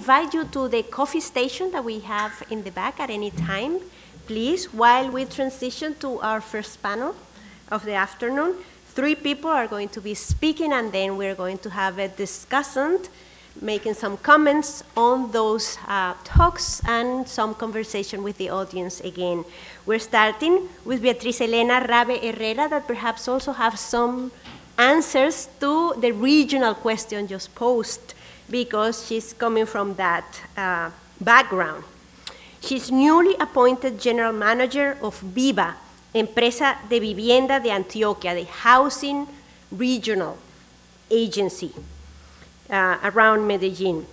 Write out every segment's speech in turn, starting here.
invite you to the coffee station that we have in the back at any time, please, while we transition to our first panel of the afternoon. 3 people are going to be speaking, and then we're going to have a discussion, making some comments on those talks and some conversation with the audience again. We're starting with Beatriz Elena Rabe Herrera, that perhaps also have some answers to the regional question just posed, because she's coming from that background. She's newly appointed General Manager of VIVA, Empresa de Vivienda de Antioquia, the housing regional agency around Medellin.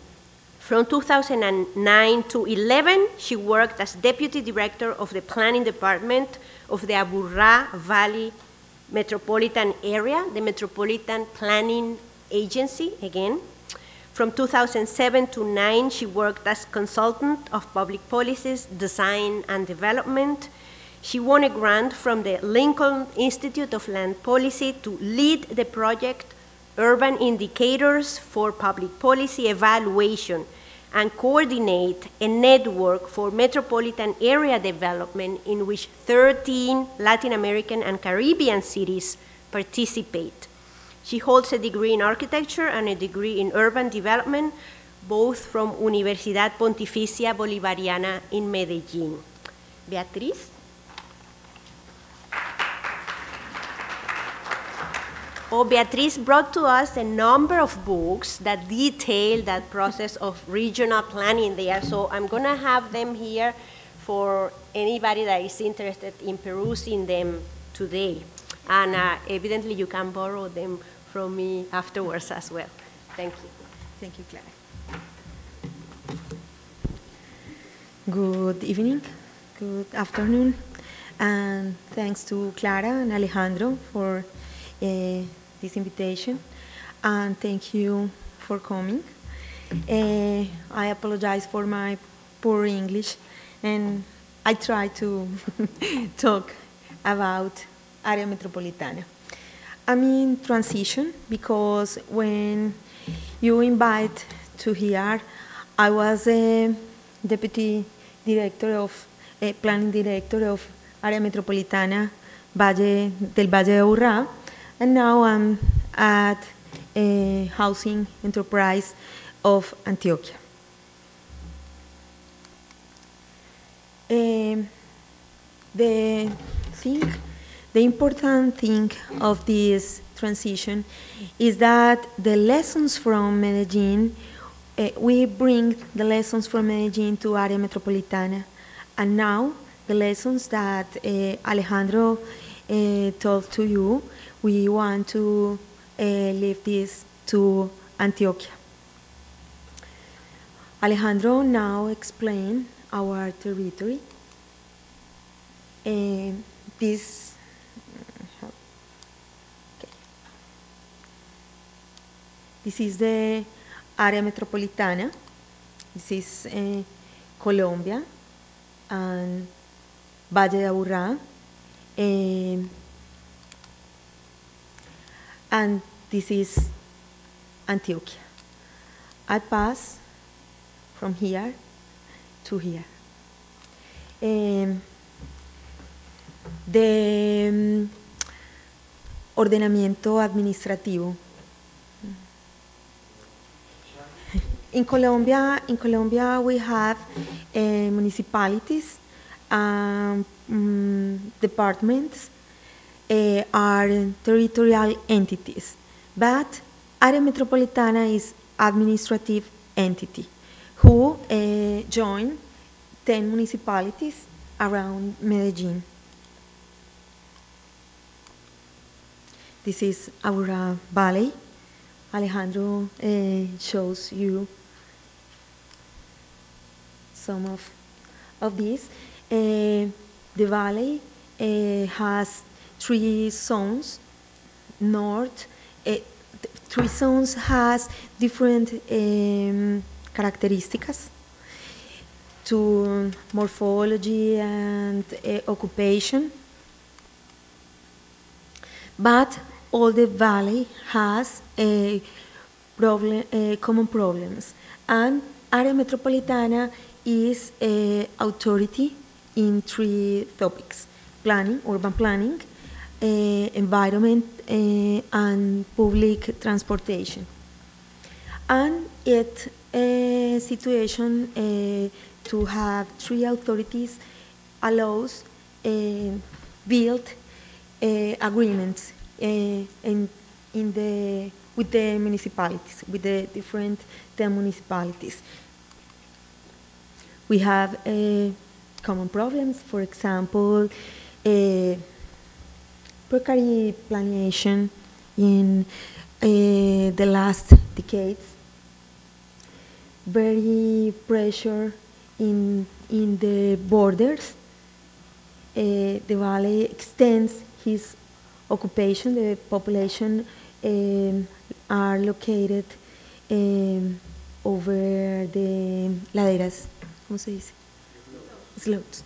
From 2009 to 11, she worked as Deputy Director of the Planning Department of the Aburrá Valley Metropolitan Area, the Metropolitan Planning Agency, again. From 2007 to 2009, she worked as consultant of public policies, design, and development. She won a grant from the Lincoln Institute of Land Policy to lead the project Urban Indicators for Public Policy Evaluation and coordinate a network for metropolitan area development in which 13 Latin American and Caribbean cities participate. She holds a degree in architecture and a degree in urban development, both from Universidad Pontificia Bolivariana in Medellin. Beatriz? Beatriz brought to us a number of books that detail that process of regional planning there. So I'm going to have them here for anybody that is interested in perusing them today. And evidently you can borrow them from me afterwards as well. Thank you. Thank you, Clara. Good evening, good afternoon, and thanks to Clara and Alejandro for this invitation, and thank you for coming. I apologize for my poor English, and I try to talk about Área Metropolitana. I'm in transition because when you invite to here, I was a deputy director of, planning director of Área Metropolitana del Valle de Aburrá, and now I'm at a housing enterprise of Antioquia. The important thing of this transition is that the lessons from Medellin, we bring the lessons from Medellin to Área Metropolitana, and now the lessons that Alejandro told to you, we want to leave this to Antioquia. Alejandro now explained our territory. This is the Área Metropolitana. This is Colombia and Valle de Aburrá. And this is Antioquia. I pass from here to here. De ordenamiento administrativo. In Colombia, we have municipalities, departments, are territorial entities, but Área Metropolitana is administrative entity who join 10 municipalities around Medellin. This is Aburrá Valley. Alejandro shows you some of these. The valley has 3 zones. North, 3 zones has different characteristics to morphology and occupation, but all the valley has common problems, and Area Metropolitana is authority in 3 topics: planning, urban planning, environment, and public transportation. And its situation to have 3 authorities allows build agreements with the municipalities, with the different municipalities. We have common problems, for example, precary planning in the last decades, very pressure in the borders. The valley extends his occupation. The population are located over the laderas, ¿cómo se dice? Slopes.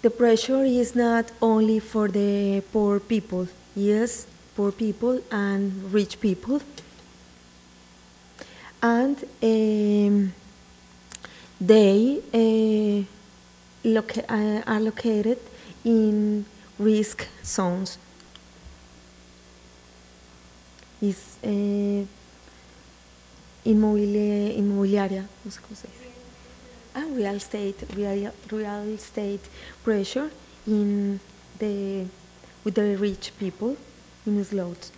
The pressure is not only for the poor people, yes, poor people and rich people. And they are located in risk zones. Is inmobiliaria, no sé cómo se dice. Real estate pressure with the rich people in slopes.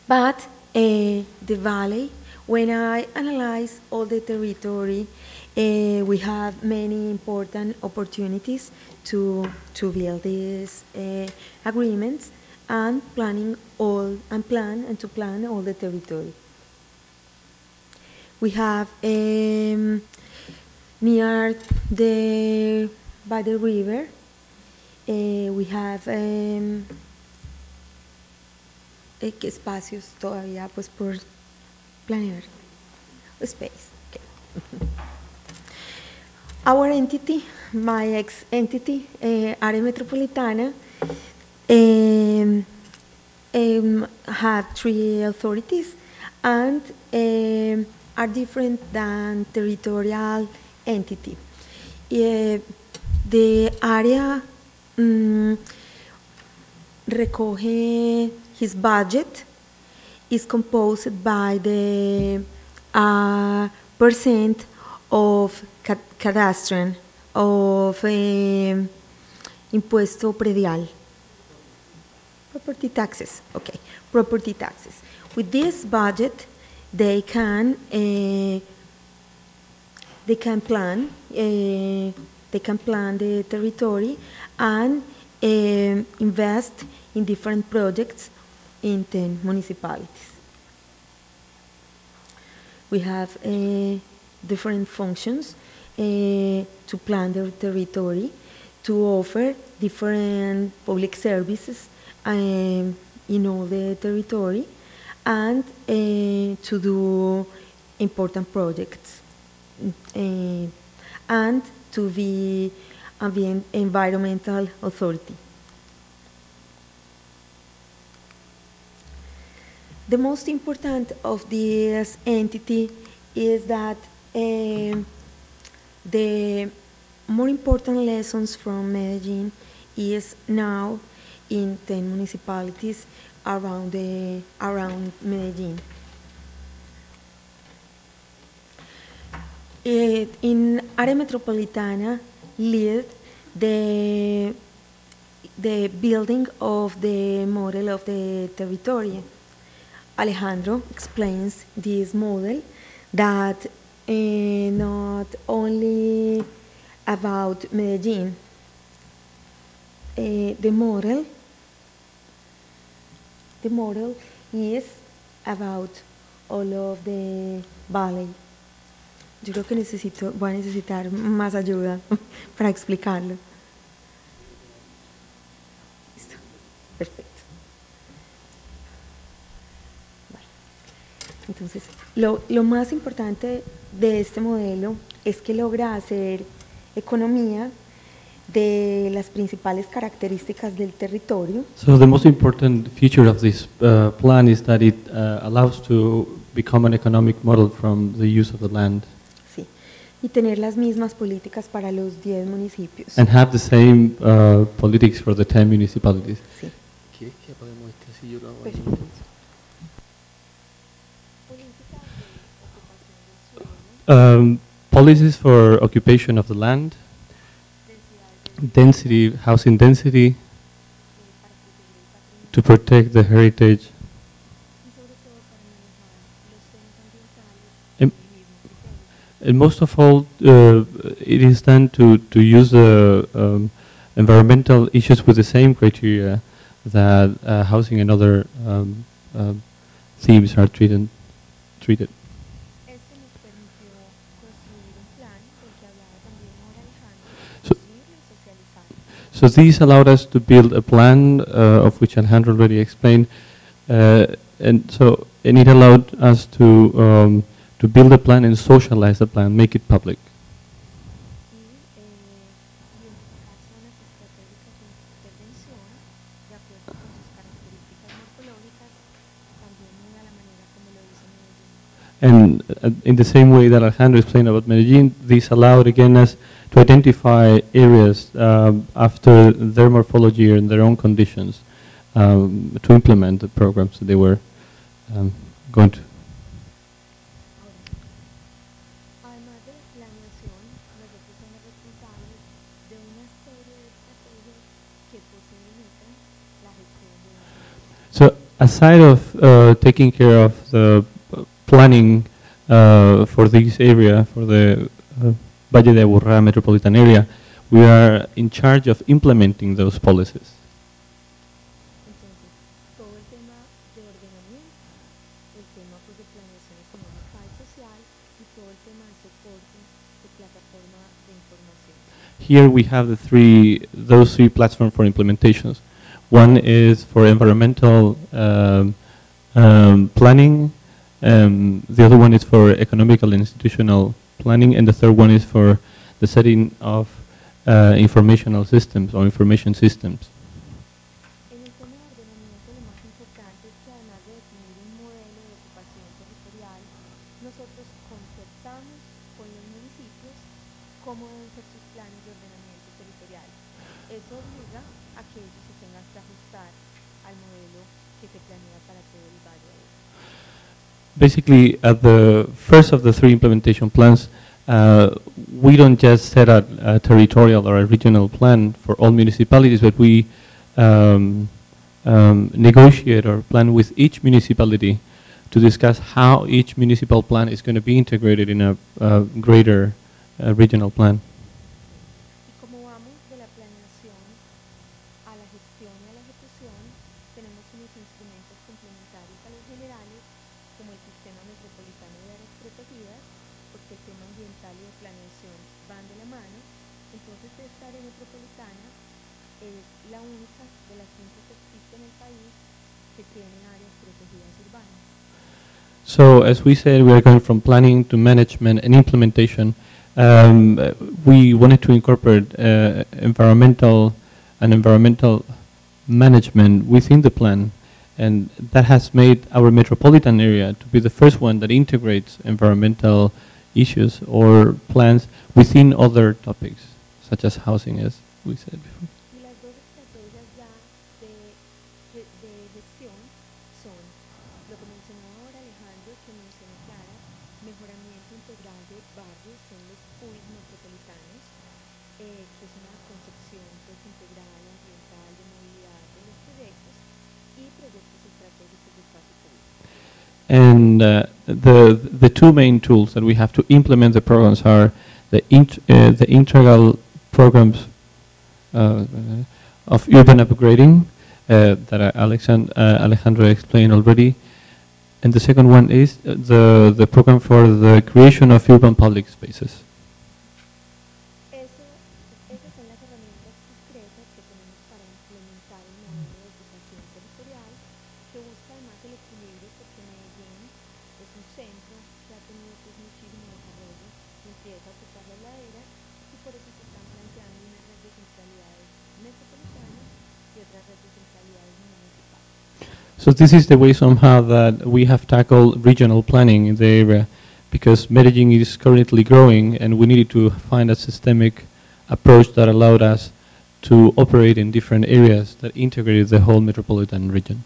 But the valley, when I analyze all the territory, we have many important opportunities to build these agreements and plan all the territory. We have near by the river, we have espacios todavía pues por planear space. Okay. Our entity, my ex-entity, Area Metropolitana, have 3 authorities and are different than territorial entity. The area recoge his budget is composed by the percent of cadastral of impuesto predial. Property taxes, okay, property taxes. With this budget, they can plan the territory and invest in different projects in 10 municipalities. We have different functions to plan the territory, to offer different public services in all the territory, and to do important projects, and to be an environmental authority. The most important of this entity is that the more important lessons from Medellin is now in 10 municipalities around Medellin. In Area Metropolitana lead the building of the model of the territory. Alejandro explains this model that not only about Medellin. The model is about all of the valley. Yo creo que voy a necesitar más ayuda para explicarlo. Listo. Perfecto. Vale. Entonces, lo más importante de este modelo es que logra hacer economía de las principales características del territorio. So the most important feature of this plan is that it allows to become an economic model from the use of the land. Sí. Y tener las mismas políticas para los 10 municipios. And have the same politics for the 10 municipalities. Sí. Perfecto. Policies for occupation of the land, density, housing density, to protect the heritage, and most of all, it is done to use the environmental issues with the same criteria that housing and other themes are treated. So these allowed us to build a plan of which Alejandro already explained, and it allowed us to build a plan and socialize the plan, make it public. And in the same way that Alejandro explained about Medellin, this allowed again us to identify areas after their morphology and their own conditions to implement the programs that they were going to. So aside of taking care of the planning for this area, for the Valle de Aburrá metropolitan area, we are in charge of implementing those policies. Here we have those three platforms for implementations. One is for environmental planning, the other one is for economical and institutional planning, and the third one is for the setting of informational systems or information systems. Basically, at the first of the three implementation plans, we don't just set a territorial or a regional plan for all municipalities, but we negotiate or plan with each municipality to discuss how each municipal plan is going to be integrated in a greater regional plan. So as we said, we are going from planning to management and implementation. We wanted to incorporate environmental management within the plan, and that has made our metropolitan area to be the first one that integrates environmental issues or plans within other topics, such as housing, as we said before. And the two main tools that we have to implement the programs are the integral programs of urban upgrading that Alejandro explained already, and the second one is the program for the creation of urban public spaces. So this is the way somehow that we have tackled regional planning in the area, because Medellin is currently growing and we needed to find a systemic approach that allowed us to operate in different areas that integrated the whole metropolitan region.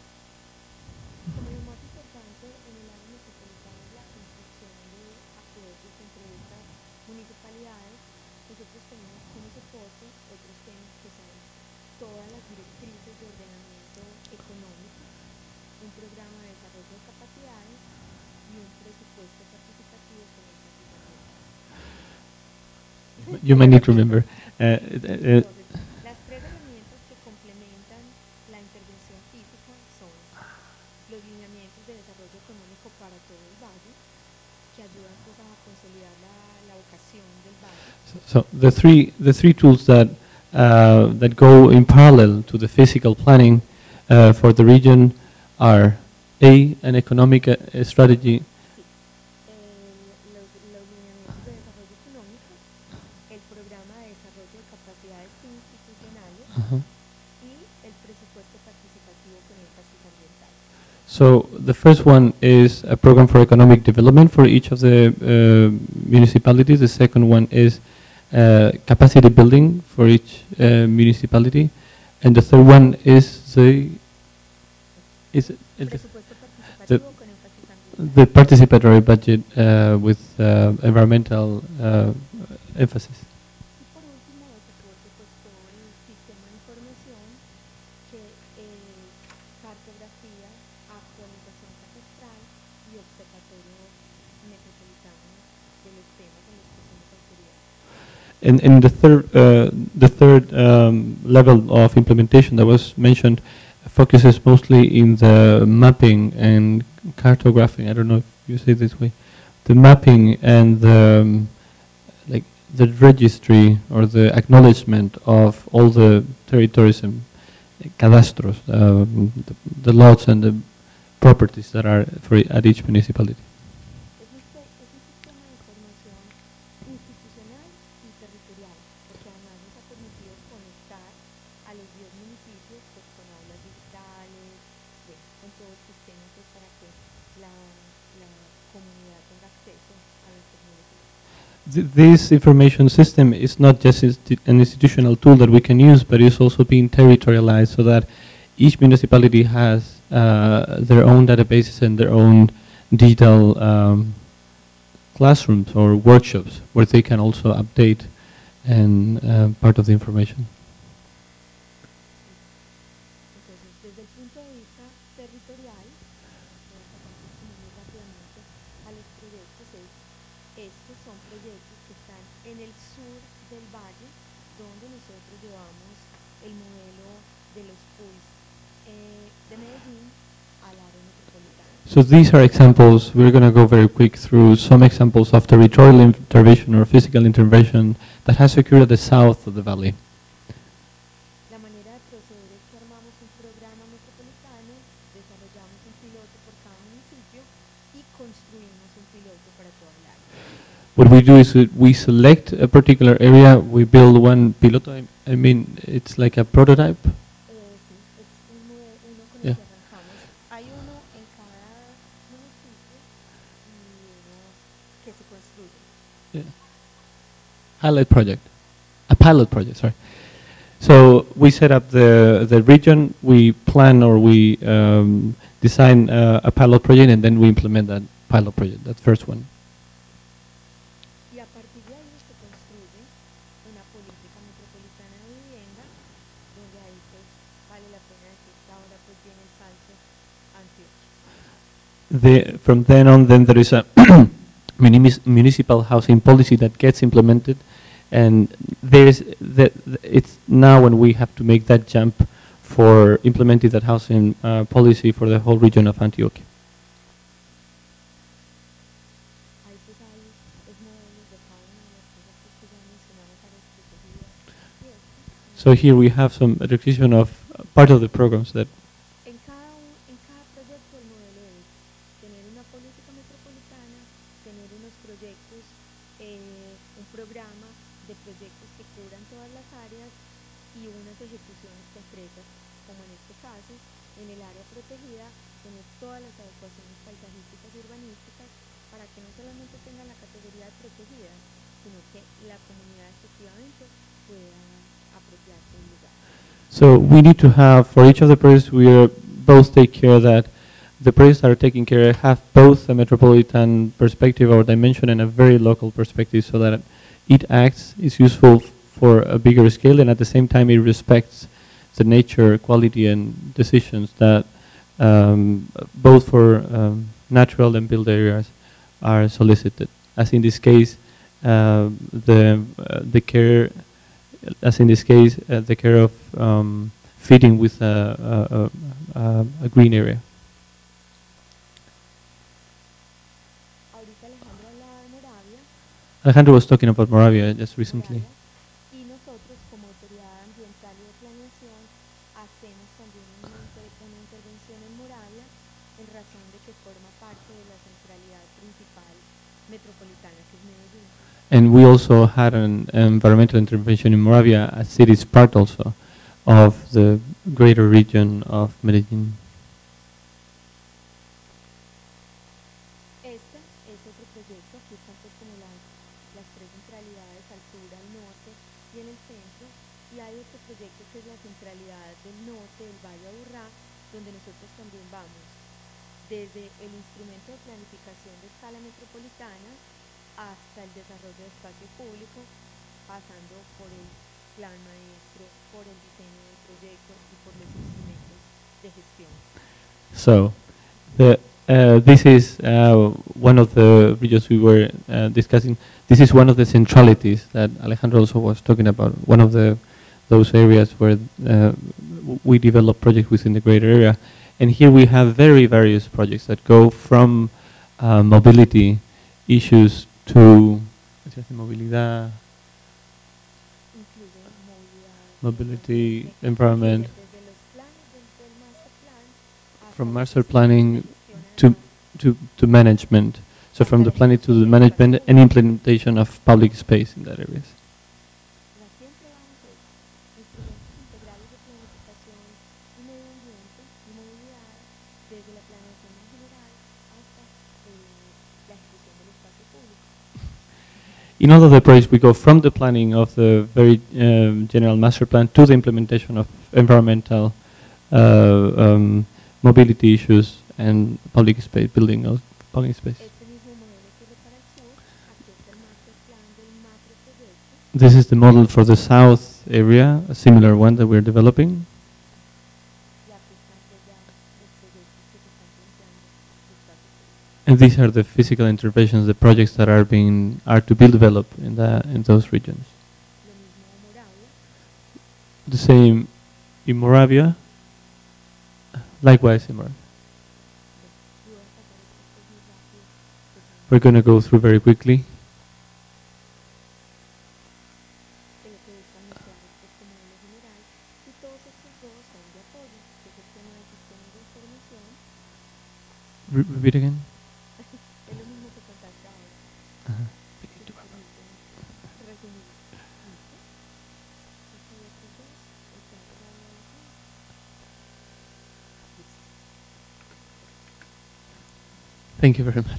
You may need to remember. Las tres herramientas que complementan la intervención física son los lineamientos de desarrollo económico para todo el valle, que ayudan pues a consolidar la vocación del valle. So the three tools that that go in parallel to the physical planning for the region are an economic strategy. Los lineamientos de desarrollo económico, el programa de desarrollo de capacidades institucionales y el presupuesto participativo con énfasis ambiental. So the first one is a program for economic development for each of the municipalities. The second one is capacity building for each municipality, and the third one is the participatory budget with environmental emphasis. Y por último, de soporte pues todo el sistema de información que es cartografía, actualización catastral y observatorio metropolitano de los temas en los que somos autoridad. And the third level of implementation that was mentioned focuses mostly in the mapping and cartographing. I don't know if you say it this way. The mapping and the like the registry or the acknowledgement of all the territories and cadastros, the lots and the properties that are at each municipality. Es un sistema de información institucional y territorial, porque además nos ha permitido conectar a los 10 municipios pues, con aulas digitales, con todo el sistema pues, para que la comunidad tenga acceso a las tecnologías. This information system is not just an institutional tool that we can use, but it's also being territorialized so that each municipality has their own databases and their own digital classrooms or workshops where they can also update and part of the information. Entonces, desde el punto de vista territorial, voy a pasar como muy rápidamente a los proyectos, estos son proyectos que están en el sur del valle, donde nosotros llevamos el modelo de los pools de Medellín al área metropolitana. So these are examples. We're going to go very quick through some examples of territorial intervention or physical intervention that has occurred at the south of the valley. La manera de proceder es que armamos un programa metropolitano, desarrollamos un piloto por cada municipio y construimos un piloto para toda el área. What we do is we select a particular area, we build one piloto. I mean, it's like a prototype. Sí, es un modelo, uno con el que arrancamos. Hay uno en cada municipio y uno que se construye. Yeah. Highlight project, a pilot project, sorry. So we set up the region, we plan or we design a pilot project, and then we implement that pilot project, that first one. Y a partir de ahí se construye una política metropolitana de vivienda, donde ahí pues vale la pena decir que ahora pues viene el salto Antioquia. From then on, then there is a municipal housing policy that gets implemented, and it's now when we have to make that jump for implementing that housing policy for the whole region of Antioquia. Ahí pues hay modelos de cada una de las cosas pues, que ya mencionamos, áreas protegidas y esto. So here we have some description of part of the programs that. En cada proyecto el modelo es tener una política metropolitana, tener unos proyectos, un programa de proyectos que cubran todas las áreas y unas ejecuciones concretas, como en este caso, En el área protegida tenemos todas las adecuaciones paisajísticas y urbanísticas para que no solamente tengan la categoría de protegida, sino que la comunidad efectivamente pueda apropiarse del lugar. So we need to have, for each of the projects, we are both take care that the projects that are taking care have both a metropolitan perspective or dimension and a very local perspective, so that it acts, is useful for a bigger scale, and at the same time it respects the nature, quality, and decisions that both for natural and built areas are solicited. As in this case, the care, as in this case, the care of fitting with a green area. Ahorita Alejandro hablaba de Moravia. Alejandro was talking about Moravia just recently. Y nosotros, como autoridad ambiental y de planeación, hacemos también una intervención en Moravia en razón de que forma parte de la centralidad principal metropolitana que es Medellín. And we also had an environmental intervention in Moravia, as it is part also of the greater region of Medellin. Este es otro proyecto, aquí están pues como las tres centralidades al sur, al norte y en el centro, y hay otro proyecto que es la centralidad del norte, del Valle Aburrá, donde nosotros también vamos desde el instrumento de planificación de escala metropolitana hasta el desarrollo de espacio público, pasando por el plan maestro, por el diseño del proyecto y por los instrumentos de gestión. So, this is one of the regions we were discussing. This is one of the centralities that Alejandro also was talking about. One of those areas where we develop projects within the greater area. And here we have very various projects that go from mobility issues to mobility, environment, from master planning to management. So from the planning to the management and implementation of public space in that areas. In all of the projects, we go from the planning of the very general master plan to the implementation of environmental mobility issues and public space, building of public space. This is the model for the south area, a similar one that we're developing. And these are the physical interventions, the projects that are to be developed in those regions. The same in Moravia. Likewise in Moravia. We're going to go through very quickly. Repeat again. Thank you very much.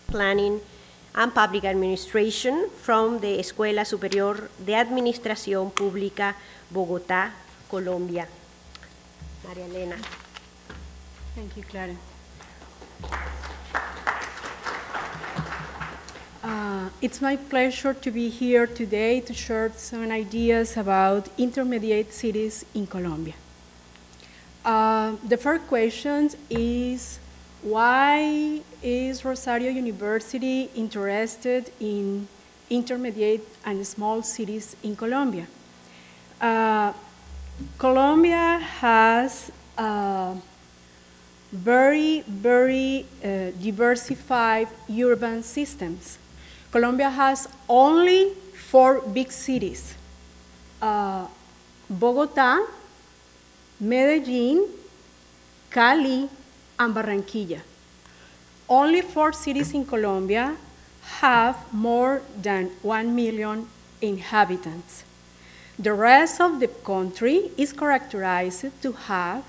Planning and Public Administration from the Escuela Superior de Administración Pública, Bogotá, Colombia. María Elena. Thank you, Clara. It's my pleasure to be here today to share some ideas about intermediate cities in Colombia. The first question is, why is Rosario University interested in intermediate and small cities in Colombia? Colombia has very diversified urban systems. Colombia has only 4 big cities: Bogotá, Medellín, Cali, and Barranquilla. Only 4 cities in Colombia have more than 1 million inhabitants. The rest of the country is characterized to have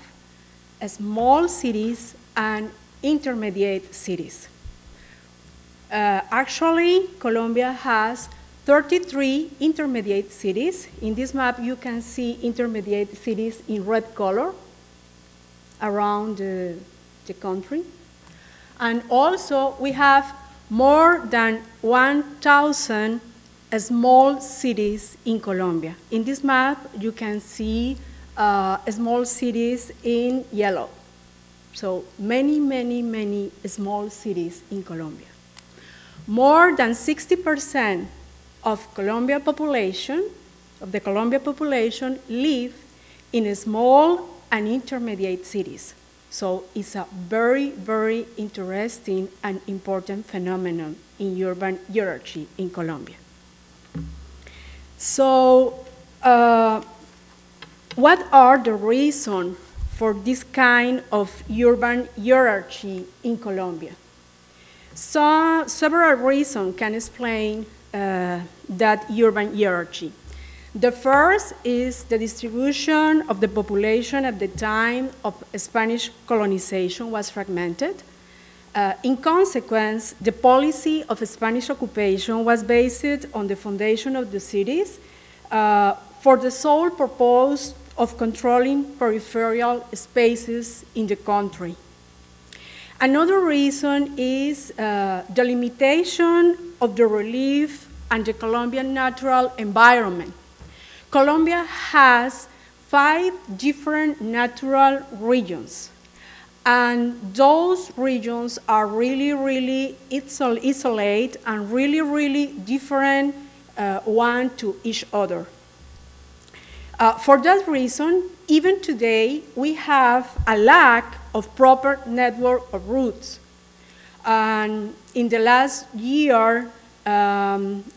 small cities and intermediate cities. Actually, Colombia has 33 intermediate cities. In this map, you can see intermediate cities in red color around the country. And also, we have more than 1,000 small cities in Colombia. In this map, you can see small cities in yellow. So many small cities in Colombia. More than 60% of the Colombia population live in small and intermediate cities. So it's a very interesting and important phenomenon in urban hierarchy in Colombia. So what are the reasons for this kind of urban hierarchy in Colombia? So several reasons can explain that urban hierarchy. The first is the distribution of the population at the time of Spanish colonization was fragmented. In consequence, the policy of Spanish occupation was based on the foundation of the cities for the sole purpose of controlling peripheral spaces in the country. Another reason is the limitation of the relief and the Colombian natural environment. Colombia has 5 different natural regions, and those regions are really isolated and really different one to each other. For that reason, even today, we have a lack of proper network of routes. And in the last year,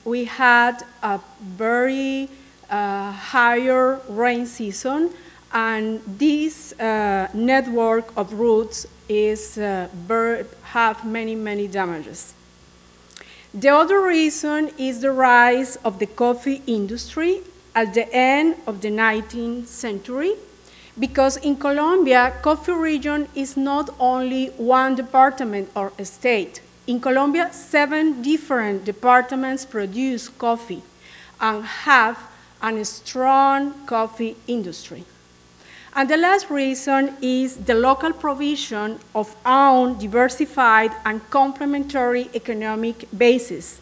we had a very higher rain season, and this network of routes is have many damages. The other reason is the rise of the coffee industry at the end of the 19th century, because in Colombia, coffee region is not only one department or a state. In Colombia, 7 different departments produce coffee and have a strong coffee industry. And the last reason is the local provision of own diversified and complementary economic bases.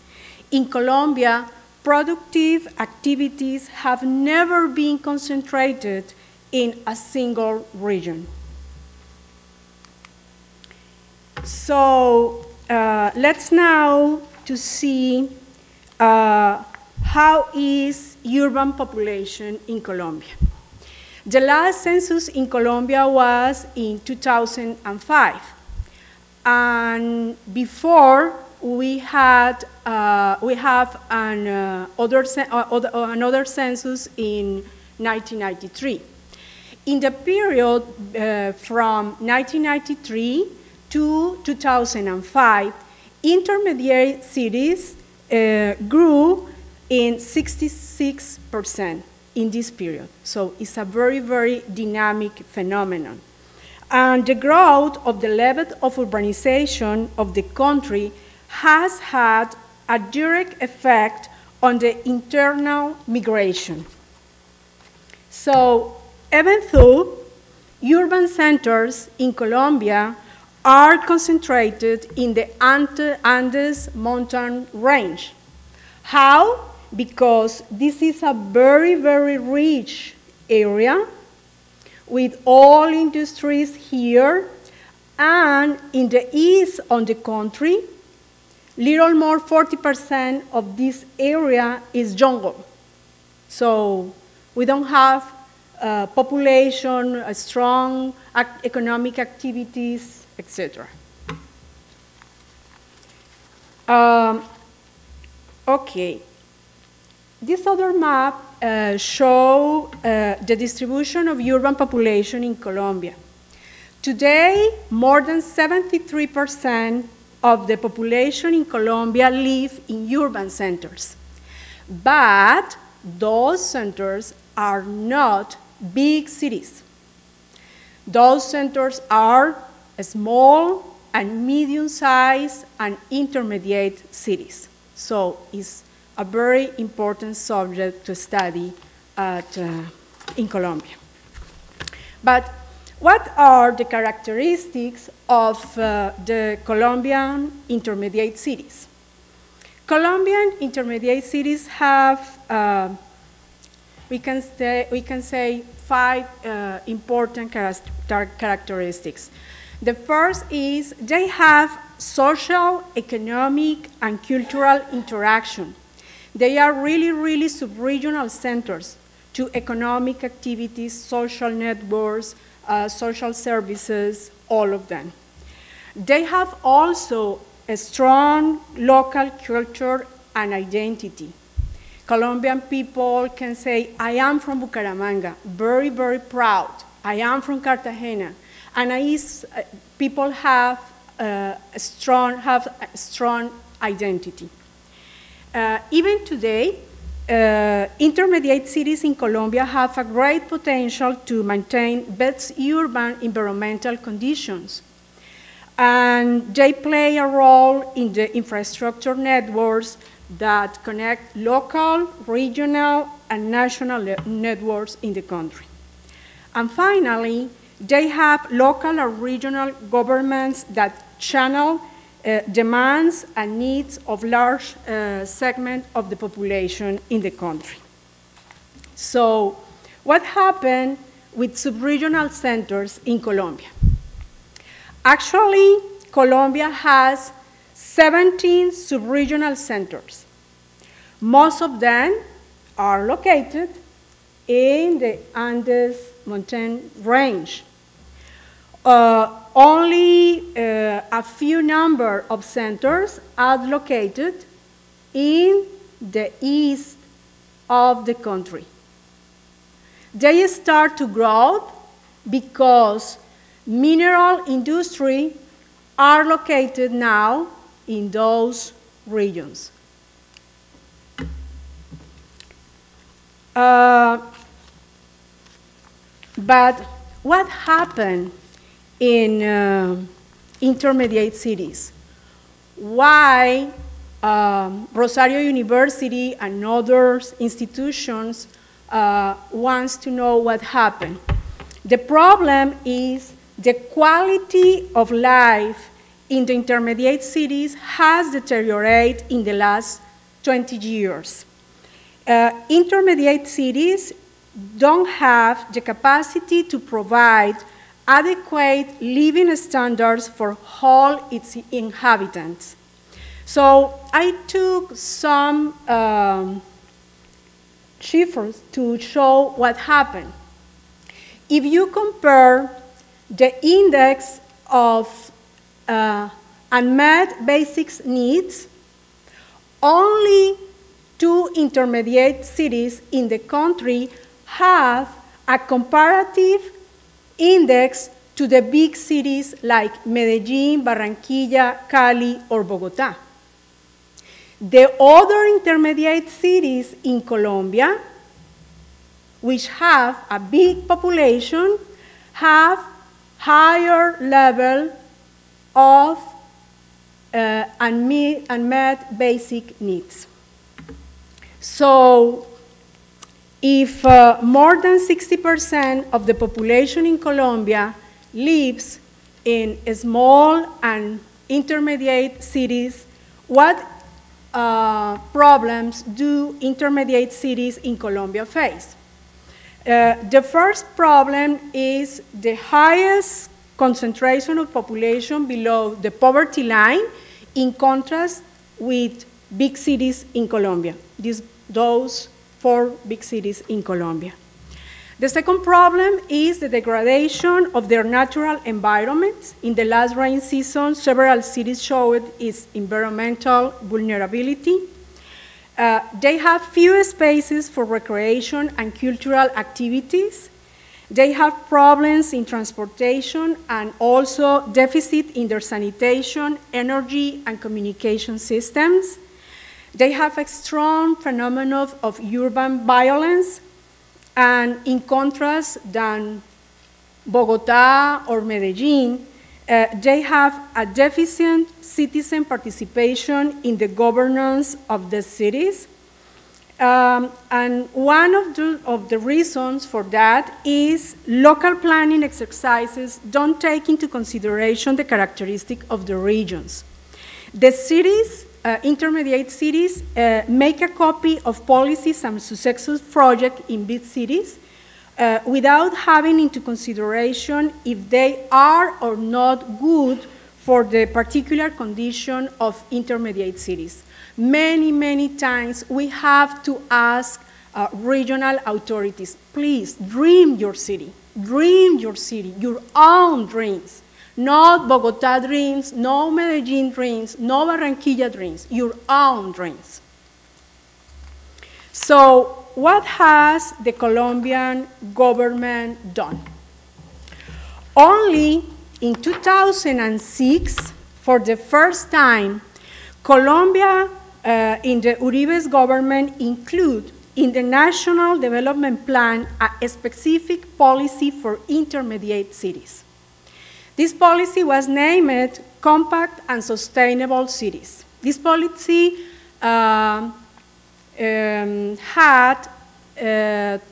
In Colombia, productive activities have never been concentrated in a single region. So let's now to see how is urban population in Colombia. The last census in Colombia was in 2005, and before we have another census in 1993. In the period from 1993 to 2005, intermediate cities grew in 66% in this period. So it's a very dynamic phenomenon. And the growth of the level of urbanization of the country has had a direct effect on the internal migration. So even though urban centers in Colombia are concentrated in the Andes mountain range. How? Because this is a very, very rich area with all industries here, and in the east of the country, little more 40% of this area is jungle. So we don't have population, a strong economic activities, etc. Okay. This other map shows the distribution of urban population in Colombia. Today, more than 73% of the population in Colombia live in urban centers. But those centers are not big cities. Those centers are small and medium-sized and intermediate cities. So it's a very important subject to study in Colombia. But what are the characteristics of the Colombian intermediate cities? Colombian intermediate cities have, we can say 5 important characteristics. The first is they have social, economic, and cultural interaction. They are really, really sub-regional centers to economic activities, social networks, social services, all of them. They have also a strong local culture and identity. Colombian people can say, I am from Bucaramanga, very, very proud. I am from Cartagena. And people have a strong identity. Even today, intermediate cities in Colombia have a great potential to maintain best urban environmental conditions. And they play a role in the infrastructure networks that connect local, regional, and national networks in the country. And finally, they have local or regional governments that channel demands and needs of large segment of the population in the country. So what happened with subregional centers in Colombia? Actually, Colombia has 17 subregional centers. Most of them are located in the Andes mountain range. Only a few number of centers are located in the east of the country. They start to grow because mineral industry are located now in those regions. But what happened in intermediate cities? Why Rosario University and other institutions wants to know what happened? The problem is the quality of life in the intermediate cities has deteriorated in the last 20 years. Intermediate cities don't have the capacity to provide adequate living standards for all its inhabitants. So I took some figures to show what happened. If you compare the index of unmet basic needs, only 2 intermediate cities in the country have a comparative index to the big cities like Medellin, Barranquilla, Cali, or Bogotá. The other intermediate cities in Colombia, which have a big population, have higher level of unmet basic needs. So if more than 60% of the population in Colombia lives in small and intermediate cities, what problems do intermediate cities in Colombia face? The first problem is the highest concentration of population below the poverty line, in contrast with big cities in Colombia, those 4 big cities in Colombia. The second problem is the degradation of their natural environments. In the last rain season, several cities showed its environmental vulnerability. They have few spaces for recreation and cultural activities. They have problems in transportation and also deficit in their sanitation, energy, and communication systems. They have a strong phenomenon of urban violence, and in contrast than Bogota or Medellin, they have a deficient citizen participation in the governance of the cities. And one of the reasons for that is local planning exercises don't take into consideration the characteristic of the regions. The cities, intermediate cities, make a copy of policies and successful projects in big cities without having into consideration if they are or not good for the particular condition of intermediate cities. Many, many times we have to ask regional authorities, please dream your city, your own dreams. Not Bogota dreams, no Medellin dreams, no Barranquilla dreams, your own dreams. So what has the Colombian government done? Only in 2006, for the first time, Colombia in the Uribe's government include in the National Development Plan a specific policy for intermediate cities. This policy was named Compact and Sustainable Cities. This policy had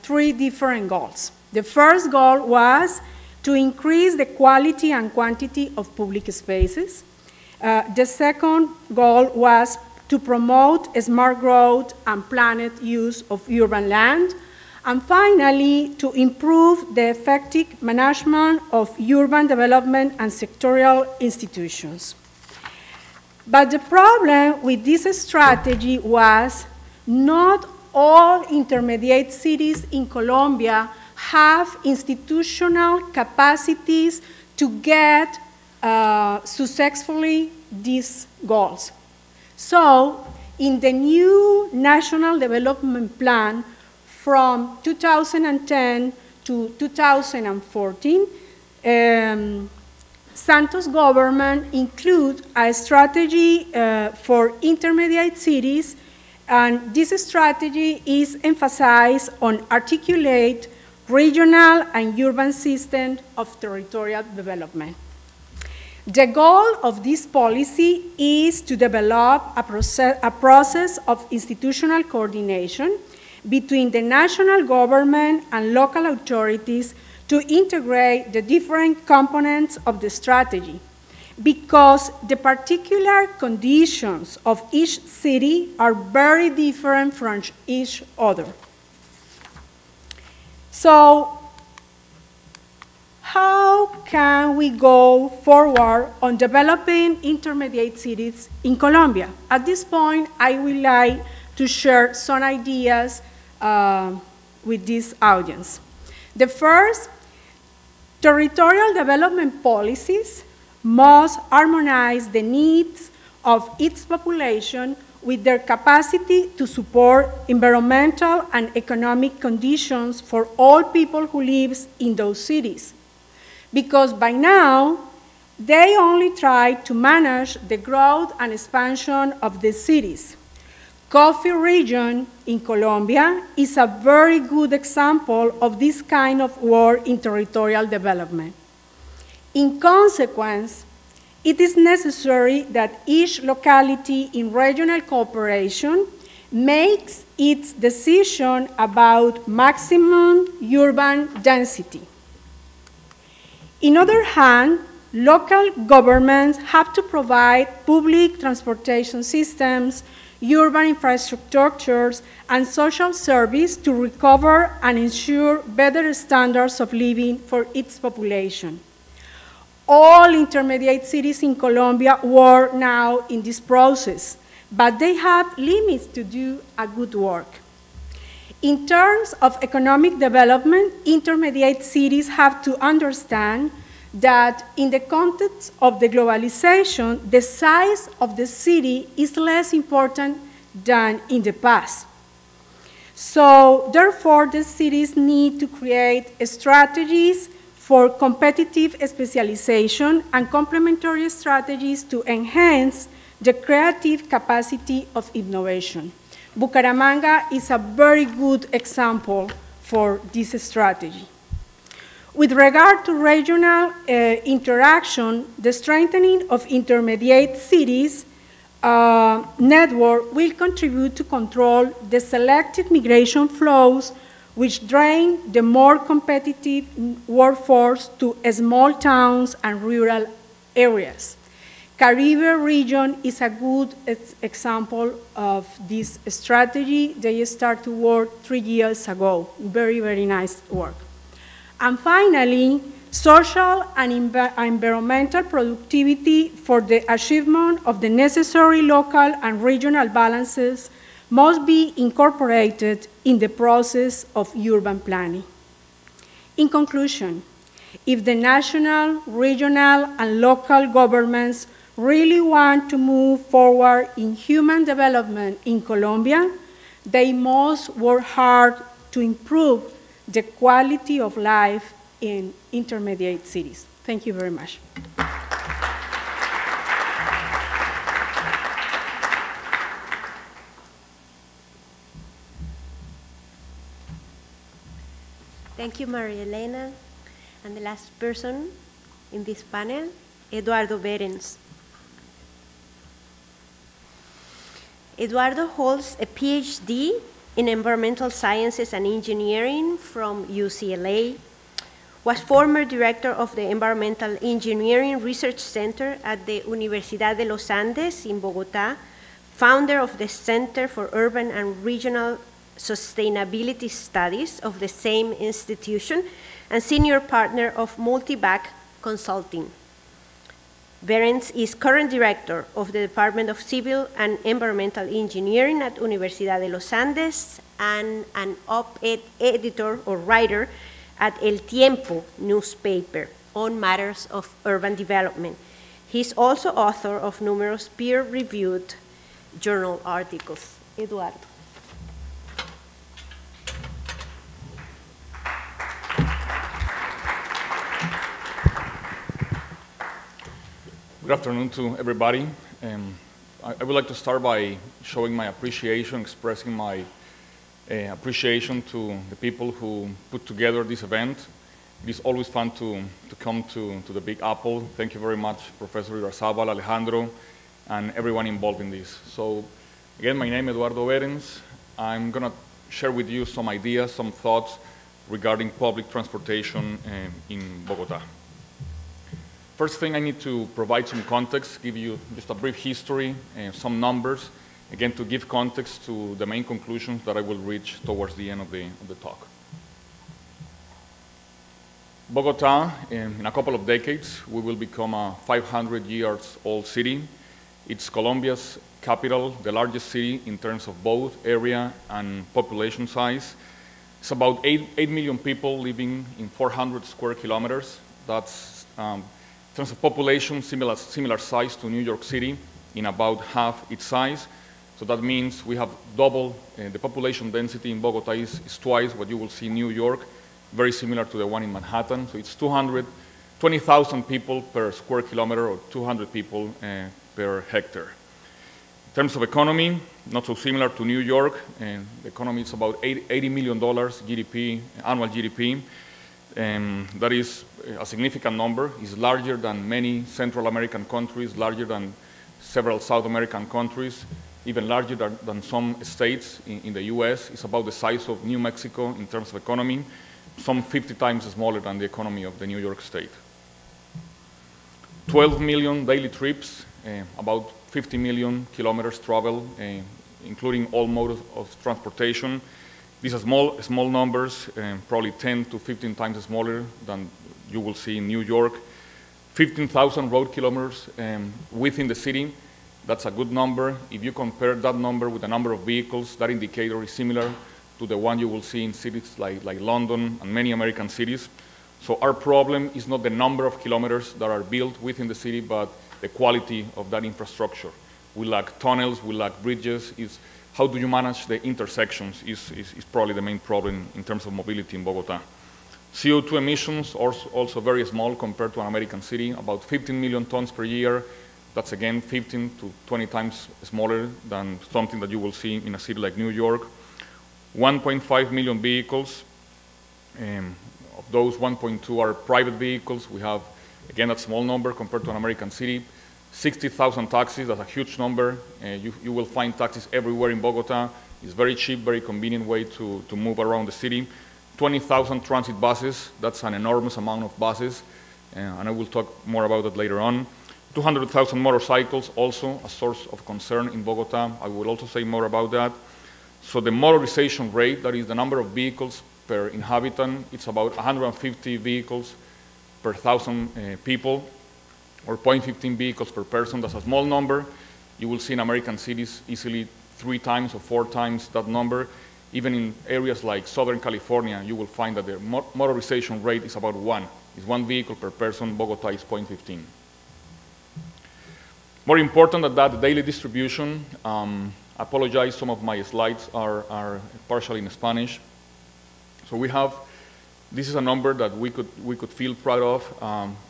3 different goals. The first goal was to increase the quality and quantity of public spaces. The second goal was to promote smart growth and planned use of urban land. And finally, to improve the effective management of urban development and sectorial institutions. But the problem with this strategy was not all intermediate cities in Colombia have institutional capacities to get successfully these goals. So, in the new National Development Plan, from 2010 to 2014, Santos government include a strategy for intermediate cities, and this strategy is emphasized on articulate regional and urban systems of territorial development. The goal of this policy is to develop a process of institutional coordination between the national government and local authorities to integrate the different components of the strategy, because the particular conditions of each city are very different from each other. So, how can we go forward on developing intermediate cities in Colombia? At this point, I would like to share some ideas with this audience. The first, territorial development policies must harmonize the needs of its population with their capacity to support environmental and economic conditions for all people who live in those cities. Because by now, they only try to manage the growth and expansion of the cities. Coffee region in Colombia is a very good example of this kind of work in territorial development. In consequence, it is necessary that each locality in regional cooperation makes its decision about maximum urban density. On the other hand, local governments have to provide public transportation systems, urban infrastructures, and social service to recover and ensure better standards of living for its population. All intermediate cities in Colombia work now in this process, but they have limits to do a good work. In terms of economic development, intermediate cities have to understand that in the context of the globalization, the size of the city is less important than in the past. So therefore, the cities need to create strategies for competitive specialization and complementary strategies to enhance the creative capacity of innovation. Bucaramanga is a very good example for this strategy. With regard to regional interaction, the strengthening of intermediate cities network will contribute to control the selected migration flows which drain the more competitive workforce to small towns and rural areas. Caribbean region is a good example of this strategy. They started to work 3 years ago. Very, very nice work. And finally, social and environmental productivity for the achievement of the necessary local and regional balances must be incorporated in the process of urban planning. In conclusion, if the national, regional, and local governments really want to move forward in human development in Colombia, they must work hard to improve the quality of life in intermediate cities. Thank you very much. Thank you, Maria Elena. And the last person in this panel, Eduardo Berens. Eduardo holds a PhD in environmental sciences and engineering from UCLA, was former director of the Environmental Engineering Research Center at the Universidad de los Andes in Bogotá, founder of the Center for Urban and Regional Sustainability Studies of the same institution, and senior partner of Multibac Consulting. Berens is current director of the Department of Civil and Environmental Engineering at Universidad de los Andes and an op-ed editor or writer at El Tiempo newspaper on matters of urban development. He's also author of numerous peer-reviewed journal articles. Eduardo. Good afternoon to everybody. I would like to start by showing my appreciation, expressing my appreciation to the people who put together this event. It is always fun to come to the Big Apple. Thank you very much, Professor Irazabal, Alejandro, and everyone involved in this. So, again, my name is Eduardo Berens. I'm going to share with you some ideas, some thoughts regarding public transportation in Bogotá. First thing, I need to provide some context, give you just a brief history and some numbers, again, to give context to the main conclusions that I will reach towards the end of the talk. Bogotá, in a couple of decades, we will become a 500-year-old city. It's Colombia's capital, the largest city in terms of both area and population size. It's about 8 million people living in 400 square kilometers. That's in terms of population, similar size to New York City, in about half its size. So that means we have double, the population density in Bogotá is twice what you will see in New York, very similar to the one in Manhattan. So it's 220,000 people per square kilometer or 200 people per hectare. In terms of economy, not so similar to New York, the economy is about $80 million GDP, annual GDP. That is a significant number. It's larger than many Central American countries, larger than several South American countries, even larger than some states in the US. It's about the size of New Mexico in terms of economy, some 50 times smaller than the economy of the New York State. 12 million daily trips, about 50 million kilometers travel, including all modes of transportation. These are small numbers, probably 10 to 15 times smaller than you will see in New York. 15,000 road kilometers within the city. That's a good number. If you compare that number with the number of vehicles, that indicator is similar to the one you will see in cities like London and many American cities. So our problem is not the number of kilometers that are built within the city, but the quality of that infrastructure. We lack tunnels, we lack bridges. How do you manage the intersections is probably the main problem in terms of mobility in Bogota. CO2 emissions are also very small compared to an American city, about 15 million tons per year. That's again 15 to 20 times smaller than something that you will see in a city like New York. 1.5 million vehicles. Of those, 1.2 are private vehicles. We have, again, that small number compared to an American city. 60,000 taxis, that's a huge number. You will find taxis everywhere in Bogota. It's very cheap, very convenient way to move around the city. 20,000 transit buses, that's an enormous amount of buses, and I will talk more about that later on. 200,000 motorcycles, also a source of concern in Bogota. I will also say more about that. So the motorization rate, that is the number of vehicles per inhabitant, it's about 150 vehicles per 1,000 people, or 0.15 vehicles per person. That's a small number. You will see in American cities easily 3 times or 4 times that number. Even in areas like Southern California, you will find that the motorization rate is about 1. It's 1 vehicle per person. Bogota is 0.15. More important than that, the daily distribution. I apologize, some of my slides are partially in Spanish. So we have, this is a number that we could feel proud of.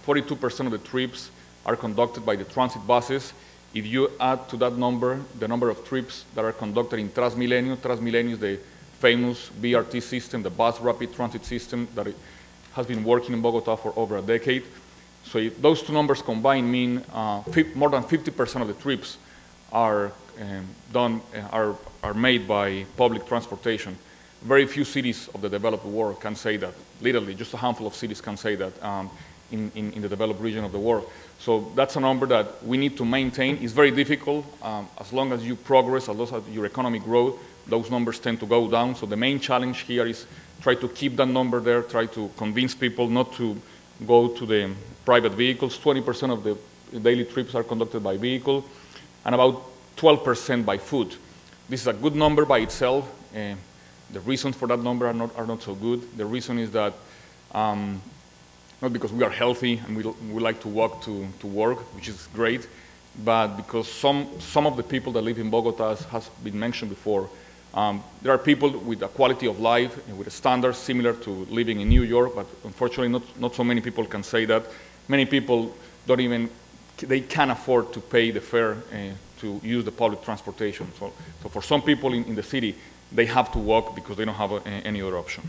42% of the trips are conducted by the transit buses. If you add to that number the number of trips that are conducted in Transmilenio is the famous BRT system, the bus rapid transit system that has been working in Bogota for over a decade. So if those two numbers combined mean more than 50% of the trips are made by public transportation. Very few cities of the developed world can say that. Literally, just a handful of cities can say that in the developed region of the world. So that's a number that we need to maintain. It's very difficult. As long as you progress, as long as your economy grows, those numbers tend to go down. So the main challenge here is try to keep that number there, try to convince people not to go to the private vehicles. 20% of the daily trips are conducted by vehicle, and about 12% by foot. This is a good number by itself. The reasons for that number are not so good. The reason is that not because we are healthy and we like to walk to work, which is great, but because some of the people that live in Bogota, as has been mentioned before, there are people with a quality of life and with standards similar to living in New York, but unfortunately not so many people can say that. Many people they can't afford to pay the fare to use the public transportation. So for some people in the city, they have to walk because they don't have any other option.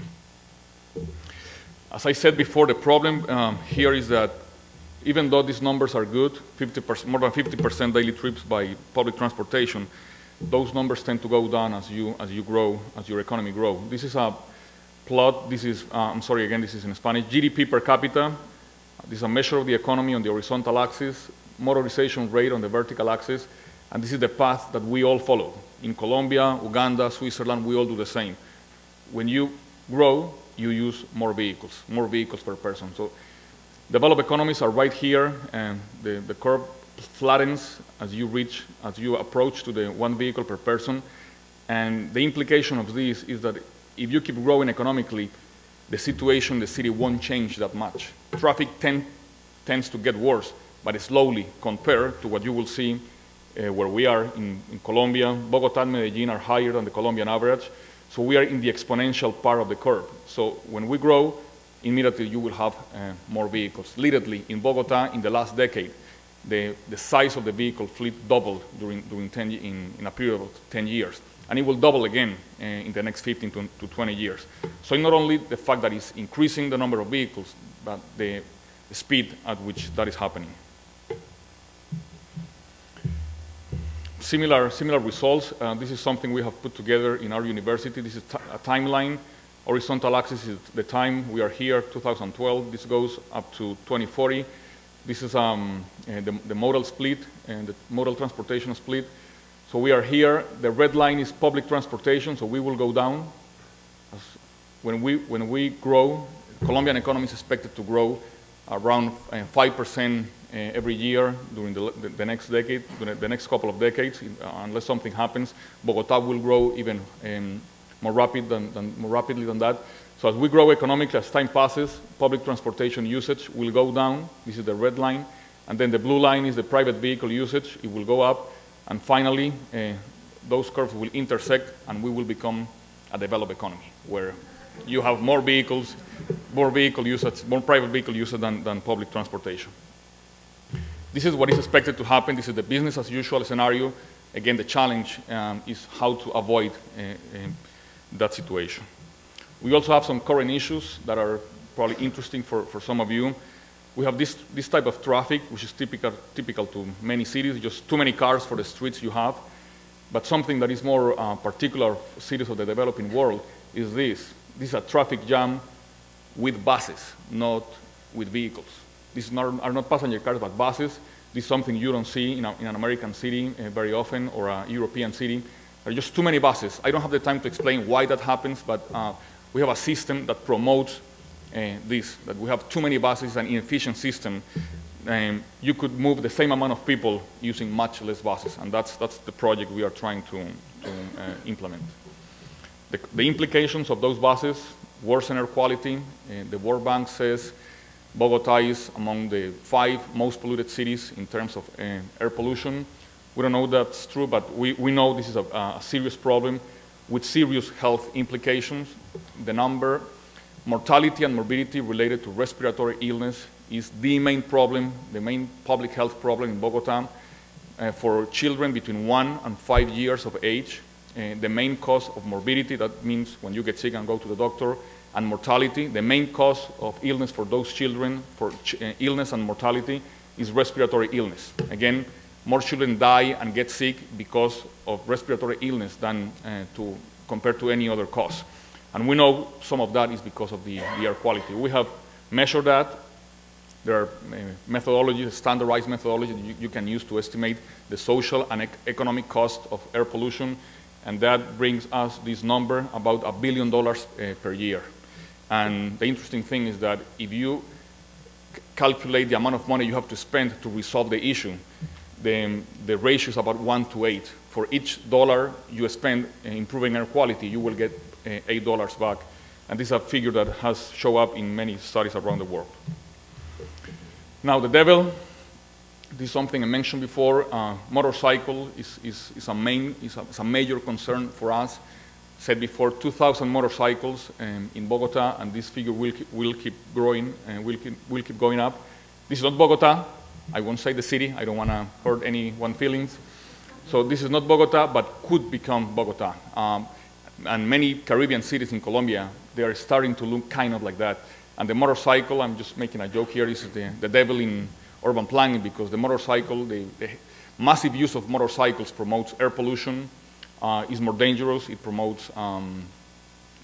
As I said before, the problem here is that even though these numbers are good, 50%, more than 50% daily trips by public transportation, those numbers tend to go down as you grow, as your economy grows. This is a plot. This is, I'm sorry, again, this is in Spanish. GDP per capita. This is a measure of the economy on the horizontal axis, motorization rate on the vertical axis, and this is the path that we all follow. In Colombia, Uganda, Switzerland, we all do the same. When you grow, you use more vehicles per person. So developed economies are right here, and the curve flattens as you approach to the 1 vehicle per person. And the implication of this is that if you keep growing economically, the situation in the city won't change that much. Traffic tends to get worse, but slowly compared to what you will see where we are in Colombia. Bogota and Medellin are higher than the Colombian average, so we are in the exponential part of the curve. So when we grow, immediately you will have more vehicles. Literally, in Bogota, in the last decade, the size of the vehicle fleet doubled in a period of 10 years. and it will double again in the next 15 to 20 years. So not only the fact that it's increasing the number of vehicles, but the speed at which that is happening. Similar results. This is something we have put together in our university. This is a timeline. Horizontal axis is the time we are here, 2012. This goes up to 2040. This is the modal split and the modal transportation split. So we are here. The red line is public transportation, so we will go down. When we grow, Colombian economy is expected to grow around 5% every year during the next decade, the next couple of decades, unless something happens. Bogota will grow even more rapidly than that. So as we grow economically, as time passes, public transportation usage will go down. This is the red line. And then the blue line is the private vehicle usage. It will go up. And finally, those curves will intersect, and we will become a developed economy, where you have more vehicles, more vehicle usage, more private vehicle usage than public transportation. This is what is expected to happen. This is the business as usual scenario. Again, the challenge is how to avoid that situation. We also have some current issues that are probably interesting for some of you. We have this type of traffic, which is typical to many cities, just too many cars for the streets you have. But something that is more particular of cities of the developing world is this. This is a traffic jam with buses, not with vehicles. These are not passenger cars, but buses. This is something you don't see in an American city very often, or a European city. There are just too many buses. I don't have the time to explain why that happens, but we have a system that promotes that we have too many buses, an inefficient system. You could move the same amount of people using much less buses, and that's the project we are trying to implement. The implications of those buses: worsen air quality. The World Bank says Bogota is among the 5 most polluted cities in terms of air pollution. We don't know that's true, but we know this is a serious problem with serious health implications. The number, mortality and morbidity related to respiratory illness is the main problem, the main public health problem in Bogota. For children between 1 and 5 years of age, the main cause of morbidity, that means when you get sick and go to the doctor, and mortality, the main cause of illness for those children, for illness and mortality, is respiratory illness. Again, more children die and get sick because of respiratory illness than compared to any other cause. And we know some of that is because of the air quality. We have measured that. There are methodologies, standardized methodologies you can use to estimate the social and economic cost of air pollution, and that brings us this number, about $1 billion per year. And the interesting thing is that if you calculate the amount of money you have to spend to resolve the issue, the ratio is about 1 to 8. For each dollar you spend improving air quality, you will get $8 back. And this is a figure that has shown up in many studies around the world. Now the devil, this is something I mentioned before. Motorcycle is a major concern for us. Said before, 2,000 motorcycles in Bogota, and this figure will keep growing and will keep going up. This is not Bogota. I won't say the city. I don't want to hurt anyone's feelings. So this is not Bogota, but could become Bogota. And many Caribbean cities in Colombia, they are starting to look kind of like that. And the motorcycle, I'm just making a joke here, this is the devil in urban planning, because the motorcycle, the massive use of motorcycles promotes air pollution, is more dangerous, it promotes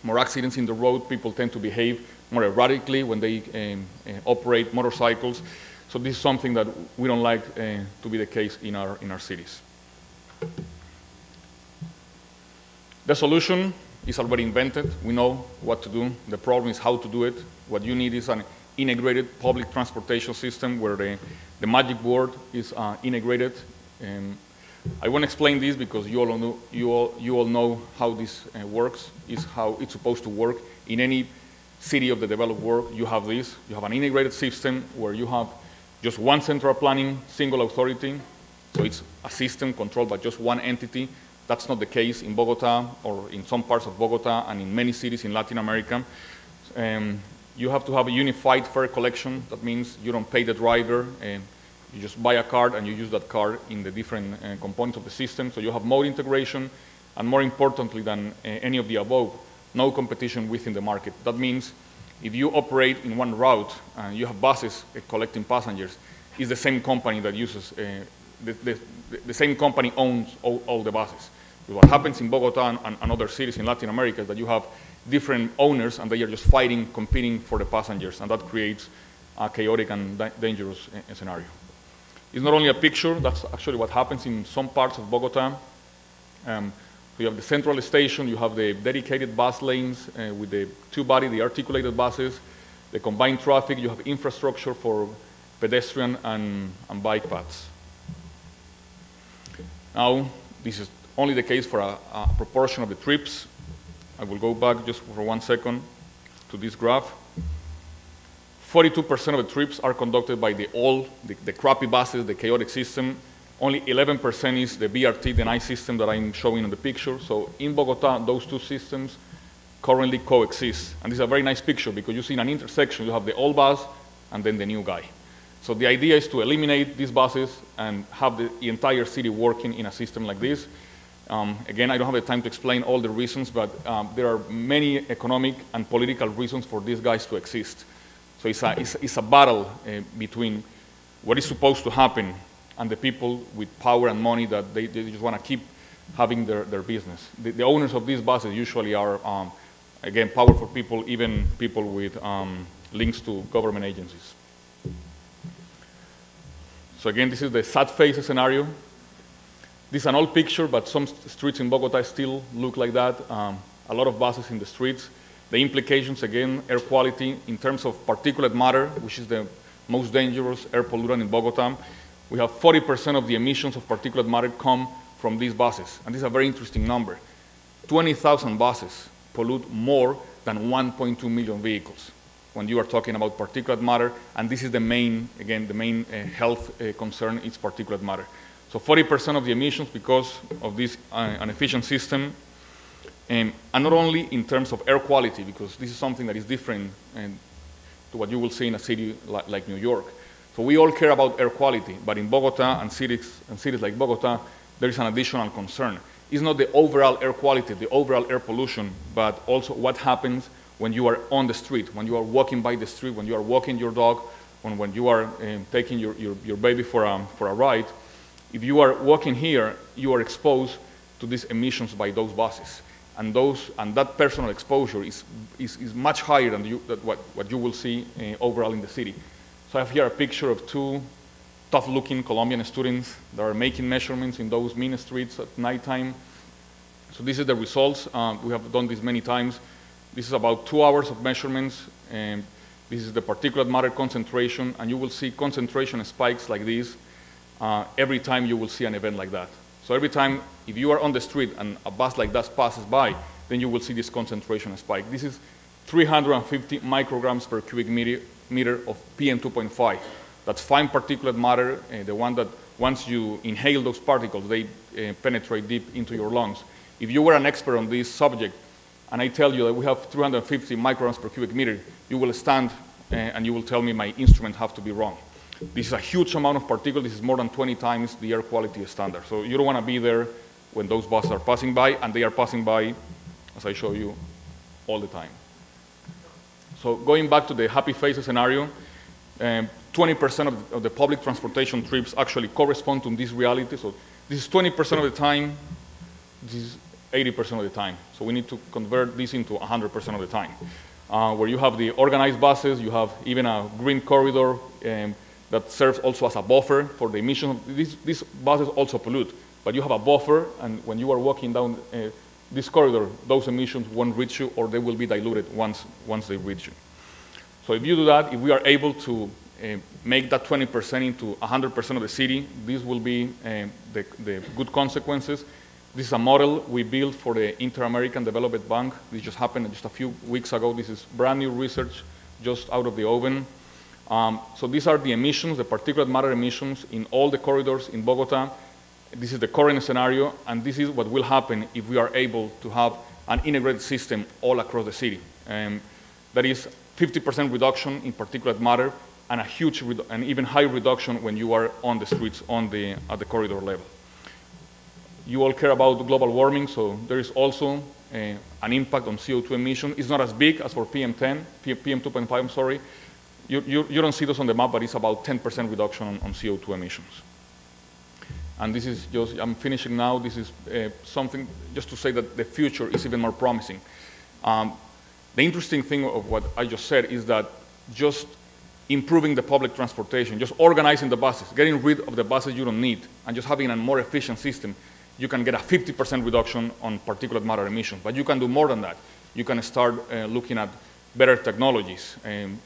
more accidents in the road. People tend to behave more erratically when they operate motorcycles. So this is something that we don't like to be the case in our cities. The solution is already invented. We know what to do. The problem is how to do it. What you need is an integrated public transportation system where the magic word is integrated. I won't explain this because you all know how this works, is how it's supposed to work. In any city of the developed world, you have this. You have an integrated system where you have just one central planning, single authority. So it's a system controlled by just one entity. That's not the case in Bogota or in some parts of Bogota and in many cities in Latin America. You have to have a unified fare collection. That means you don't pay the driver. You just buy a card and you use that card in the different components of the system. So you have mode integration, and more importantly than any of the above, no competition within the market. That means if you operate in one route and you have buses collecting passengers, it's the same company that uses, the same company owns all the buses. What happens in Bogota and other cities in Latin America is that you have different owners and they are just fighting, competing for the passengers, and that creates a chaotic and dangerous scenario. It's not only a picture, that's actually what happens in some parts of Bogota. You have the central station, you have the dedicated bus lanes with the two-body, the articulated buses, the combined traffic, you have infrastructure for pedestrian and bike paths. Now, this is only the case for a proportion of the trips. I will go back just for 1 second to this graph. 42% of the trips are conducted by the crappy buses, the chaotic system. Only 11% is the BRT, the nice system that I'm showing in the picture. So in Bogota, those two systems currently coexist. And this is a very nice picture because you see in an intersection, you have the old bus and then the new guy. So the idea is to eliminate these buses and have the entire city working in a system like this. Again, I don't have the time to explain all the reasons, but there are many economic and political reasons for these guys to exist. So it's a battle between what is supposed to happen and the people with power and money that they just want to keep having their business. The owners of these buses usually are, again, powerful people, even people with links to government agencies. So again, this is the sad face scenario. This is an old picture, but some streets in Bogota still look like that. A lot of buses in the streets. The implications, again, air quality in terms of particulate matter, which is the most dangerous air pollutant in Bogota. We have 40% of the emissions of particulate matter come from these buses. And this is a very interesting number. 20,000 buses pollute more than 1.2 million vehicles when you are talking about particulate matter. And this is the main, again, the main health concern is particulate matter. So 40% of the emissions because of this inefficient system. And not only in terms of air quality, because this is something that is different to what you will see in a city like New York. So we all care about air quality, but in Bogota and cities like Bogota, there is an additional concern. It's not the overall air quality, the overall air pollution, but also what happens when you are on the street, when you are walking by the street, when you are walking your dog, when you are taking your baby for a ride. If you are walking here, you are exposed to these emissions by those buses. And that personal exposure is much higher than what you will see overall in the city. So I have here a picture of two tough-looking Colombian students that are making measurements in those mean streets at nighttime. So this is the results. We have done this many times. This is about 2 hours of measurements. This is the particulate matter concentration, and you will see concentration spikes like this every time you will see an event like that. So every time, if you are on the street and a bus like that passes by, then you will see this concentration spike. This is 350 micrograms per cubic meter of PM2.5. That's fine particulate matter, the one that once you inhale those particles, they penetrate deep into your lungs. If you were an expert on this subject, and I tell you that we have 350 micrograms per cubic meter, you will stand and you will tell me my instruments have to be wrong. This is a huge amount of particles. This is more than 20 times the air quality standard. So you don't want to be there when those buses are passing by, and they are passing by, as I show you, all the time. So going back to the happy faces scenario, 20% of the public transportation trips actually correspond to this reality. So this is 20% of the time, this is 80% of the time. So we need to convert this into 100% of the time. Where you have the organized buses, you have even a green corridor that serves also as a buffer for the emission. These buses also pollute, but you have a buffer, and when you are walking down this corridor, those emissions won't reach you, or they will be diluted once they reach you. So if you do that, if we are able to make that 20% into 100% of the city, this will be the good consequences. This is a model we built for the Inter-American Development Bank. This just happened just a few weeks ago. This is brand new research just out of the oven. So these are the emissions, the particulate matter emissions in all the corridors in Bogota. This is the current scenario, and this is what will happen if we are able to have an integrated system all across the city. That is 50% reduction in particulate matter and a huge and even high reduction when you are on the streets at the corridor level. You all care about global warming, so there is also an impact on CO2 emission. It's not as big as for PM10, PM2.5, I'm sorry. You don't see those on the map, but it's about 10% reduction on CO2 emissions. And this is just, I'm finishing now, this is something just to say that the future is even more promising. The interesting thing of what I just said is that just improving the public transportation, just organizing the buses, getting rid of the buses you don't need, and just having a more efficient system, you can get a 50% reduction on particulate matter emissions. But you can do more than that. You can start looking at better technologies,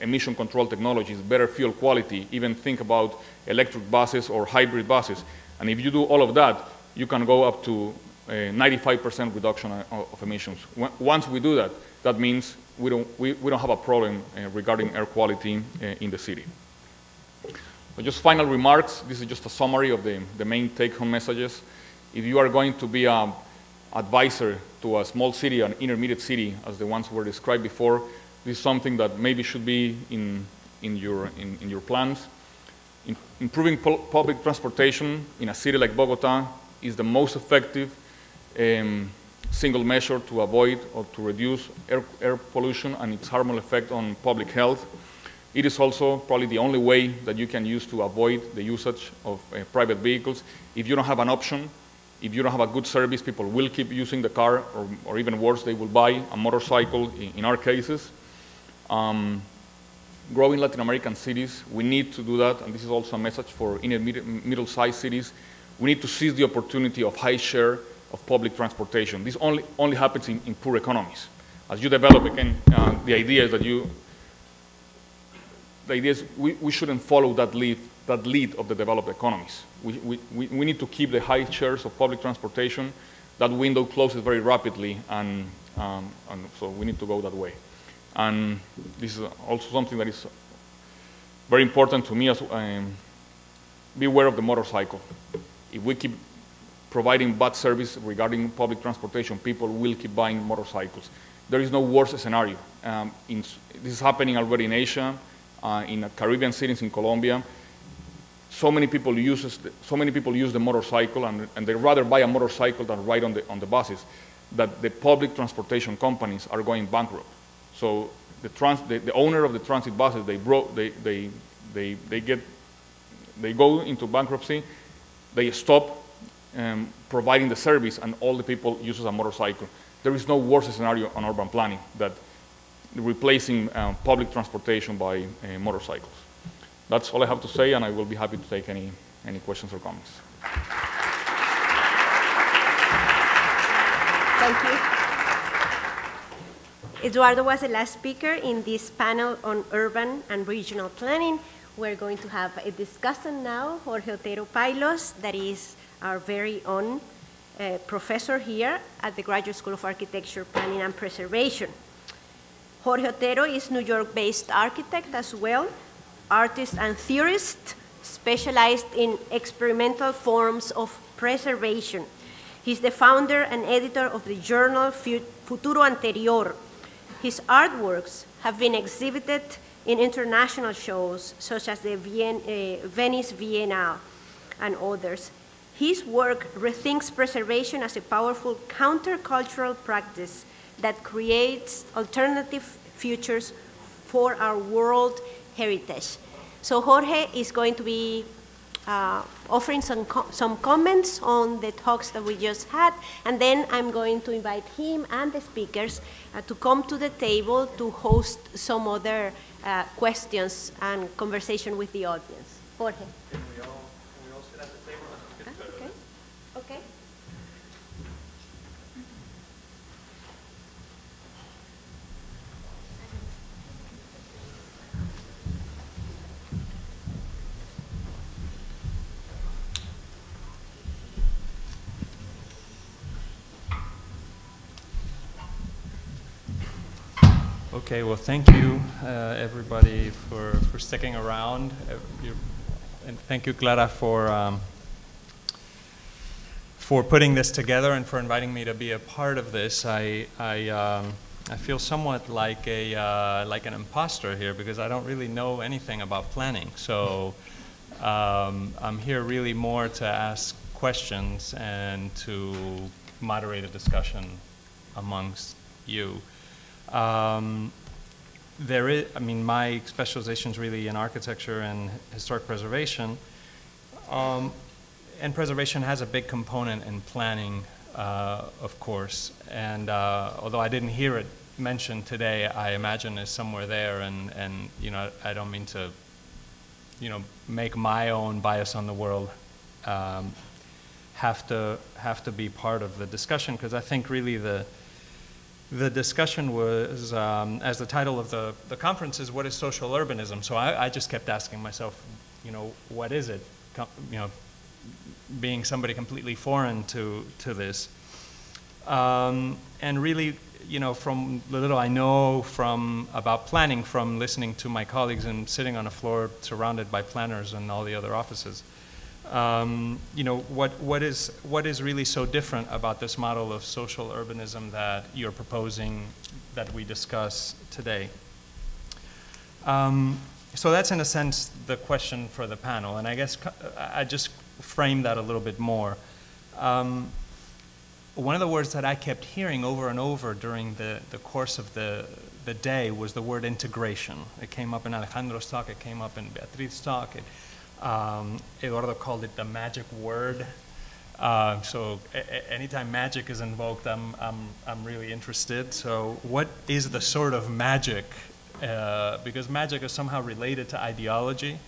emission control technologies, better fuel quality, even think about electric buses or hybrid buses. And if you do all of that, you can go up to 95% reduction of emissions. Once we do that, that means we don't have a problem regarding air quality in the city. So just final remarks. This is just a summary of the main take-home messages. If you are going to be an advisor to a small city, an intermediate city, as the ones were described before, this is something that maybe should be in your plans. Improving public transportation in a city like Bogota is the most effective single measure to avoid or to reduce air pollution and its harmful effect on public health. It is also probably the only way that you can use to avoid the usage of private vehicles. If you don't have an option, if you don't have a good service, people will keep using the car, or even worse, they will buy a motorcycle in our cases. Growing Latin American cities, we need to do that, and this is also a message for middle-sized cities. We need to seize the opportunity of high share of public transportation. This only happens in poor economies. As you develop again, the idea is we shouldn't follow that lead of the developed economies. We need to keep the high shares of public transportation. That window closes very rapidly, and so we need to go that way. And this is also something that is very important to me as beware of the motorcycle. If we keep providing bad service regarding public transportation, people will keep buying motorcycles. There is no worse scenario. This is happening already in Asia, in Caribbean cities in Colombia. So many people use the motorcycle, and they rather buy a motorcycle than ride on the buses, that the public transportation companies are going bankrupt. So the owner of the transit buses, they go into bankruptcy, they stop providing the service, and all the people use a motorcycle. There is no worse scenario on urban planning than replacing public transportation by motorcycles. That's all I have to say, and I will be happy to take any questions or comments. Thank you. Eduardo was the last speaker in this panel on urban and regional planning. We're going to have a discussion now. Jorge Otero Pailos, that is our very own professor here at the Graduate School of Architecture, Planning and Preservation. Jorge Otero is New York-based architect as well, artist and theorist, specialized in experimental forms of preservation. He's the founder and editor of the journal Futuro Anterior. His artworks have been exhibited in international shows such as the Venice Biennale and others. His work rethinks preservation as a powerful countercultural practice that creates alternative futures for our world heritage. So Jorge is going to be offering some comments on the talks that we just had, and then I'm going to invite him and the speakers to come to the table to host some other questions and conversation with the audience. Jorge. Can we all sit at the table? Okay. Okay, well, thank you, everybody, for sticking around. And thank you, Clara, for putting this together and for inviting me to be a part of this. I feel somewhat like an imposter here because I don't really know anything about planning. So I'm here really more to ask questions and to moderate a discussion amongst you. There is, I mean, my specialization is really in architecture and historic preservation. And preservation has a big component in planning, of course. And although I didn't hear it mentioned today, I imagine it's somewhere there. And you know, I don't mean to, you know, make my own bias on the world have to be part of the discussion, because I think really the discussion was, as the title of the conference is, what is social urbanism? So I just kept asking myself, you know, what is it? You know, being somebody completely foreign to this. And really, you know, from the little I know about planning, from listening to my colleagues and sitting on a floor surrounded by planners and all the other offices, you know, what is really so different about this model of social urbanism that you're proposing, that we discuss today? So that's, in a sense, the question for the panel, and I guess I just frame that a little bit more. One of the words that I kept hearing over and over during the course of the day was the word integration. It came up in Alejandro's talk, it came up in Beatriz's talk. Eduardo called it the magic word. So anytime magic is invoked, I'm really interested. So what is the sort of magic? Because magic is somehow related to ideology.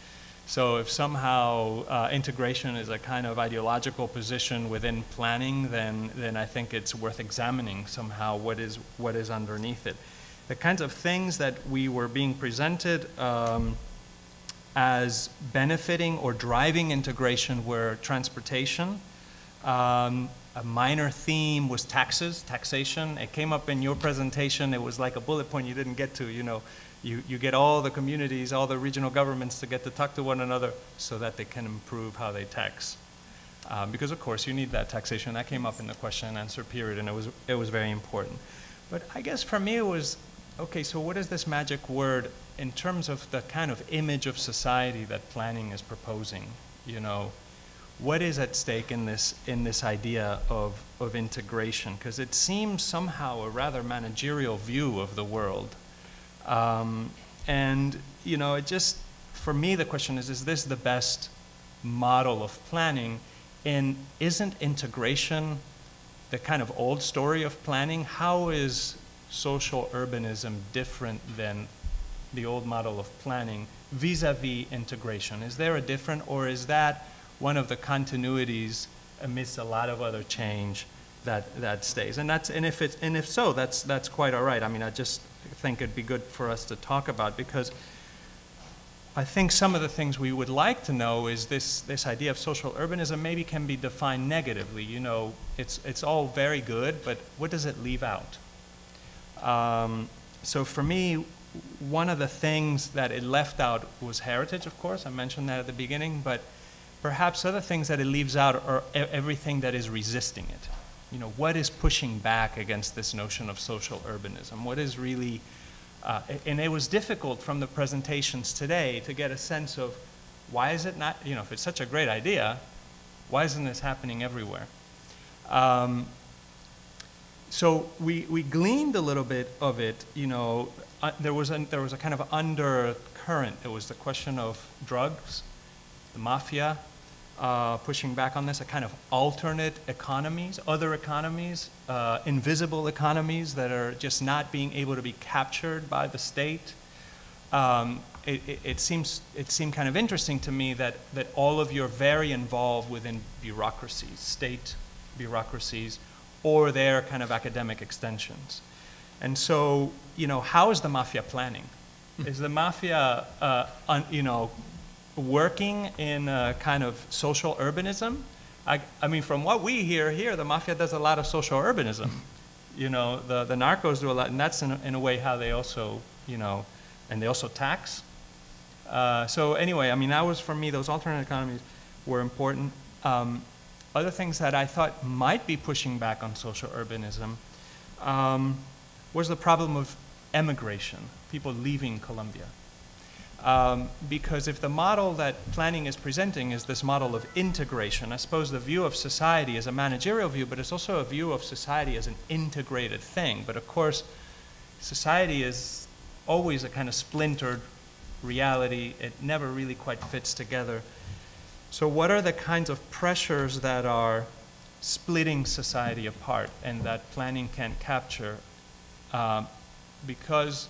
So if somehow integration is a kind of ideological position within planning, then I think it's worth examining somehow what is underneath it. The kinds of things that we were being presented as benefiting or driving integration were transportation. A minor theme was taxation. It came up in your presentation. It was like a bullet point you didn't get to, you know. You get all the communities, all the regional governments to get to talk to one another so that they can improve how they tax. Because of course you need that taxation. That came up in the question and answer period, and it was very important. But I guess for me it was, okay, so what is this magic word in terms of the kind of image of society that planning is proposing? You know, what is at stake in this idea of integration? Because it seems somehow a rather managerial view of the world. And, you know, it just, for me, the question is this the best model of planning? And isn't integration the kind of old story of planning? How is social urbanism different than the old model of planning vis-a-vis integration? Is there a different, or is that one of the continuities amidst a lot of other change that stays? And if so, that's quite all right. I mean, I just think it'd be good for us to talk about, because I think some of the things we would like to know is this idea of social urbanism maybe can be defined negatively. You know, it's all very good, but what does it leave out? So for me, one of the things that it left out was heritage, of course. I mentioned that at the beginning, but perhaps other things that it leaves out are everything that is resisting it. You know, what is pushing back against this notion of social urbanism? What is really, and it was difficult from the presentations today to get a sense of why is it not, you know, if it's such a great idea, why isn't this happening everywhere? So we gleaned a little bit of it, you know, there was a kind of undercurrent. It was the question of drugs, the mafia, pushing back on this, a kind of alternate economies, other economies, invisible economies that are just not being able to be captured by the state. It seemed kind of interesting to me that all of you are very involved within bureaucracies, state bureaucracies, or their kind of academic extensions. And so, you know, how is the mafia planning? Is the mafia, you know, working in a kind of social urbanism? I mean, from what we hear here, the mafia does a lot of social urbanism. You know, the narcos do a lot, and that's in a way how they also, you know, and they also tax. So anyway, I mean, that was, for me, those alternate economies were important. Other things that I thought might be pushing back on social urbanism was the problem of emigration, people leaving Colombia. Because if the model that planning is presenting is this model of integration, I suppose the view of society is a managerial view, but it's also a view of society as an integrated thing. But of course, society is always a kind of splintered reality. It never really quite fits together. So what are the kinds of pressures that are splitting society apart and that planning can capture? Because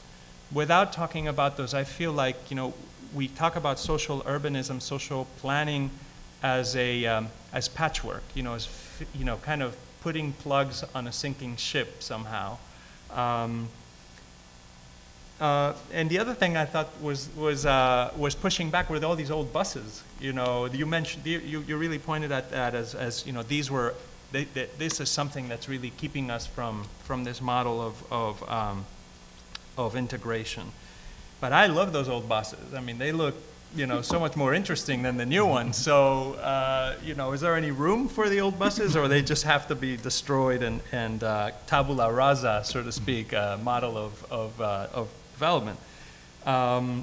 without talking about those, I feel like, you know, we talk about social urbanism, social planning as as patchwork, you know, as kind of putting plugs on a sinking ship somehow. And the other thing I thought was pushing back with all these old buses. You know, you mentioned, you really pointed at that as you know, this is something that's really keeping us from this model of integration. But I love those old buses. I mean, they look, you know, so much more interesting than the new ones. So, you know, is there any room for the old buses, or they just have to be destroyed and tabula rasa, so to speak, model of development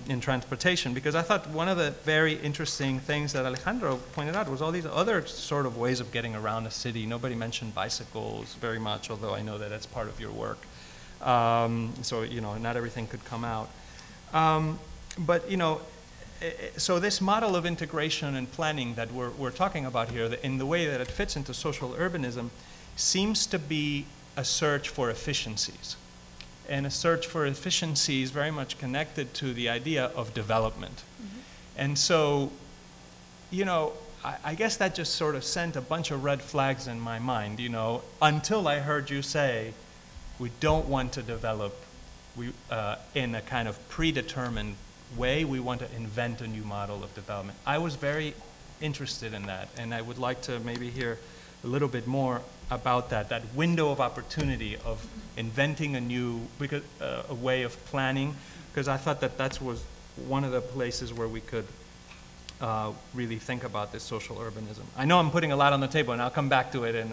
in transportation? Because I thought one of the very interesting things that Alejandro pointed out was all these other sort of ways of getting around a city. Nobody mentioned bicycles very much, although I know that that's part of your work. So, you know, not everything could come out. But, you know, so this model of integration and planning that we're talking about here, in the way that it fits into social urbanism, seems to be a search for efficiencies. And a search for efficiencies very much connected to the idea of development. Mm-hmm. And so, you know, I guess that just sort of sent a bunch of red flags in my mind, you know, until I heard you say, we don't want to develop in a kind of predetermined way. We want to invent a new model of development. I was very interested in that, and I would like to maybe hear a little bit more about that window of opportunity of inventing a way of planning, because I thought that was one of the places where we could really think about this social urbanism. I know I'm putting a lot on the table, and I'll come back to it,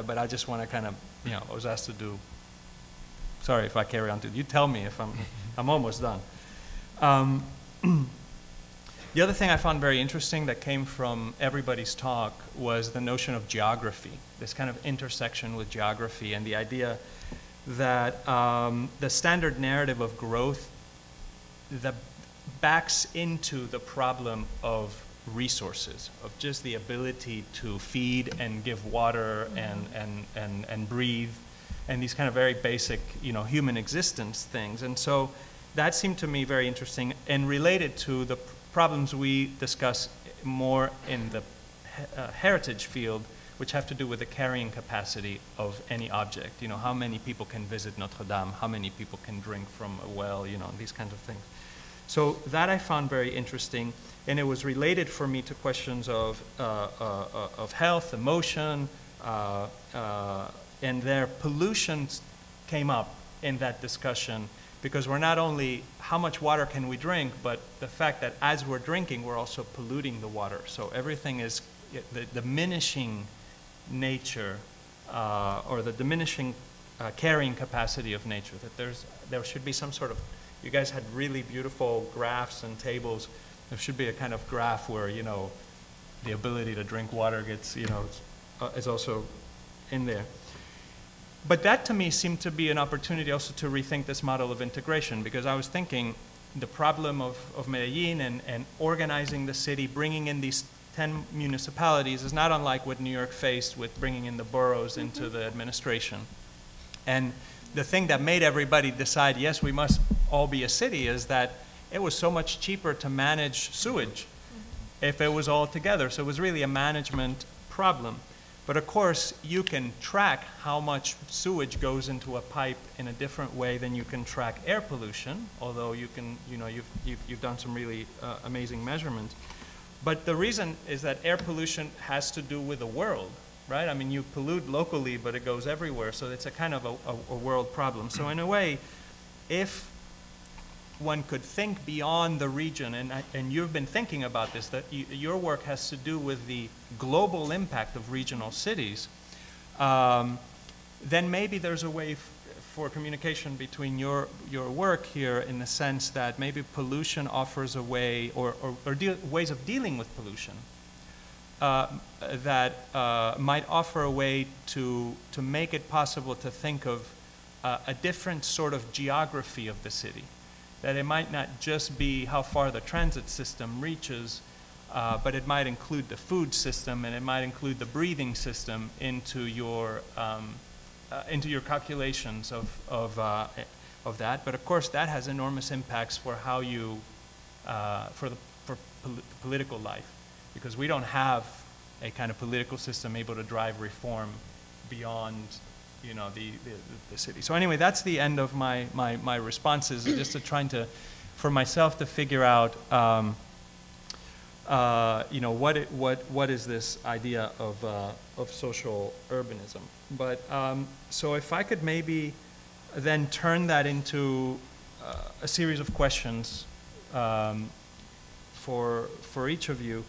but I just want to kind of, you know, I was asked to do. Sorry if I carry on. You tell me if I'm almost done. The other thing I found very interesting that came from everybody's talk was the notion of geography, this kind of intersection with geography, and the idea that the standard narrative of growth that backs into the problem of resources, of just the ability to feed and give water and breathe, and these kind of very basic, you know, human existence things. And so that seemed to me very interesting and related to the problems we discuss more in the heritage field, which have to do with the carrying capacity of any object. You know, how many people can visit Notre Dame? How many people can drink from a well? You know, these kinds of things. So that I found very interesting, and it was related for me to questions of health, emotion, and their pollution came up in that discussion, because we're not only how much water can we drink, but the fact that as we're drinking, we're also polluting the water. So everything is the diminishing nature or the diminishing carrying capacity of nature, that there should be some sort of, you guys had really beautiful graphs and tables. There should be a kind of graph where, you know, the ability to drink water gets, you know, is also in there. But that to me seemed to be an opportunity also to rethink this model of integration, because I was thinking the problem of Medellin and organizing the city, bringing in these 10 municipalities is not unlike what New York faced with bringing in the boroughs into the administration. And the thing that made everybody decide, yes, we must all be a city, is that it was so much cheaper to manage sewage if it was all together. So it was really a management problem. But of course, you can track how much sewage goes into a pipe in a different way than you can track air pollution, although you can, you know, you've done some really amazing measurements. But the reason is that air pollution has to do with the world, right? I mean, you pollute locally, but it goes everywhere, so it's a kind of a world problem. So in a way, if one could think beyond the region, and you've been thinking about this, that your work has to do with the global impact of regional cities, then maybe there's a way for communication between your work here, in the sense that maybe pollution offers a way, or ways of dealing with pollution that might offer a way to make it possible to think of a different sort of geography of the city. That it might not just be how far the transit system reaches, but it might include the food system, and it might include the breathing system into your calculations of that. But of course, that has enormous impacts for how you, for political life, because we don't have a kind of political system able to drive reform beyond, you know, the city. So anyway, that's the end of my responses, just to trying to, for myself, to figure out, you know, what is this idea of social urbanism. But so if I could maybe then turn that into a series of questions for each of you,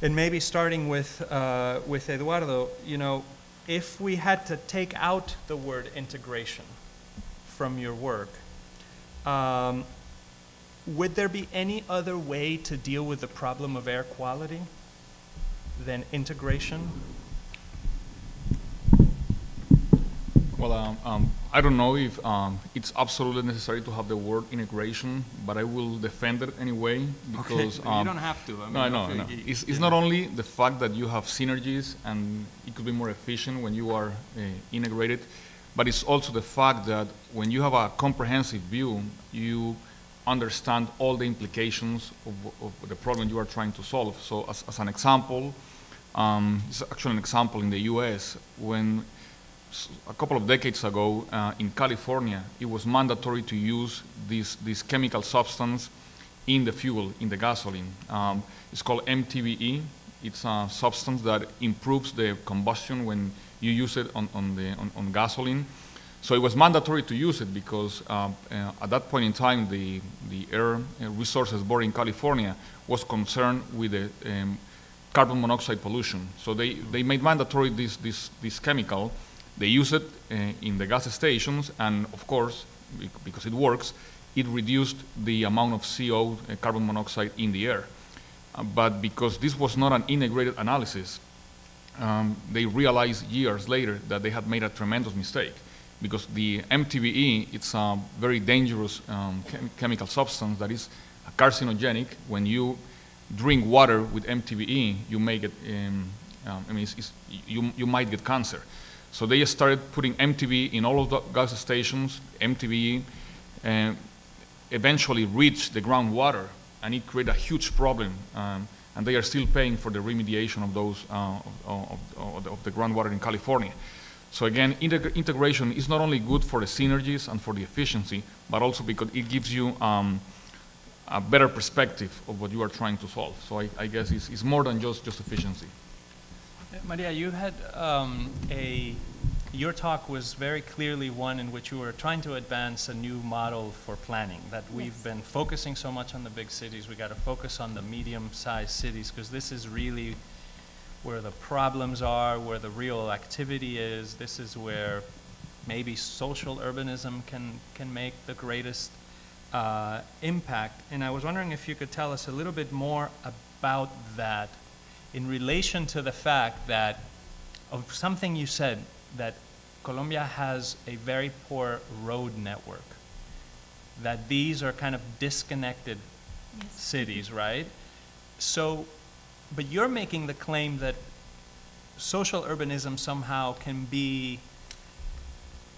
and maybe starting with Eduardo, you know, if we had to take out the word integration from your work, would there be any other way to deal with the problem of air quality than integration? Well, I don't know if it's absolutely necessary to have the word integration, but I will defend it anyway, because okay, you don't have to. I mean, no. It's not only the fact that you have synergies and it could be more efficient when you are integrated, but it's also the fact that when you have a comprehensive view, you understand all the implications of the problem you are trying to solve. So as an example, it's actually an example in the US, when a couple of decades ago in California, it was mandatory to use this chemical substance in the fuel, in the gasoline. It's called MTBE. It's a substance that improves the combustion when you use it on gasoline. So it was mandatory to use it because at that point in time, the Air Resources Board in California was concerned with the carbon monoxide pollution. So they made mandatory this chemical. They use it in the gas stations, and of course, because it works, it reduced the amount of CO, carbon monoxide, in the air. But because this was not an integrated analysis, they realized years later that they had made a tremendous mistake, because the MTBE, it's a very dangerous chemical substance that is carcinogenic. When you drink water with MTBE, you may get, you might get cancer. So they started putting MTBE in all of the gas stations. MTBE eventually reached the groundwater, and it created a huge problem. And they are still paying for the remediation of those of the groundwater in California. So again, integration is not only good for the synergies and for the efficiency, but also because it gives you a better perspective of what you are trying to solve. So I guess it's more than just efficiency. Maria, you had your talk was very clearly one in which you were trying to advance a new model for planning, that we've been focusing so much on the big cities. We got to focus on the medium-sized cities, because this is really where the problems are, where the real activity is. This is where maybe social urbanism can make the greatest impact. And I was wondering if you could tell us a little bit more about that, in relation to the fact that, of something you said, that Colombia has a very poor road network, that these are kind of disconnected cities, right? So, but you're making the claim that social urbanism somehow can be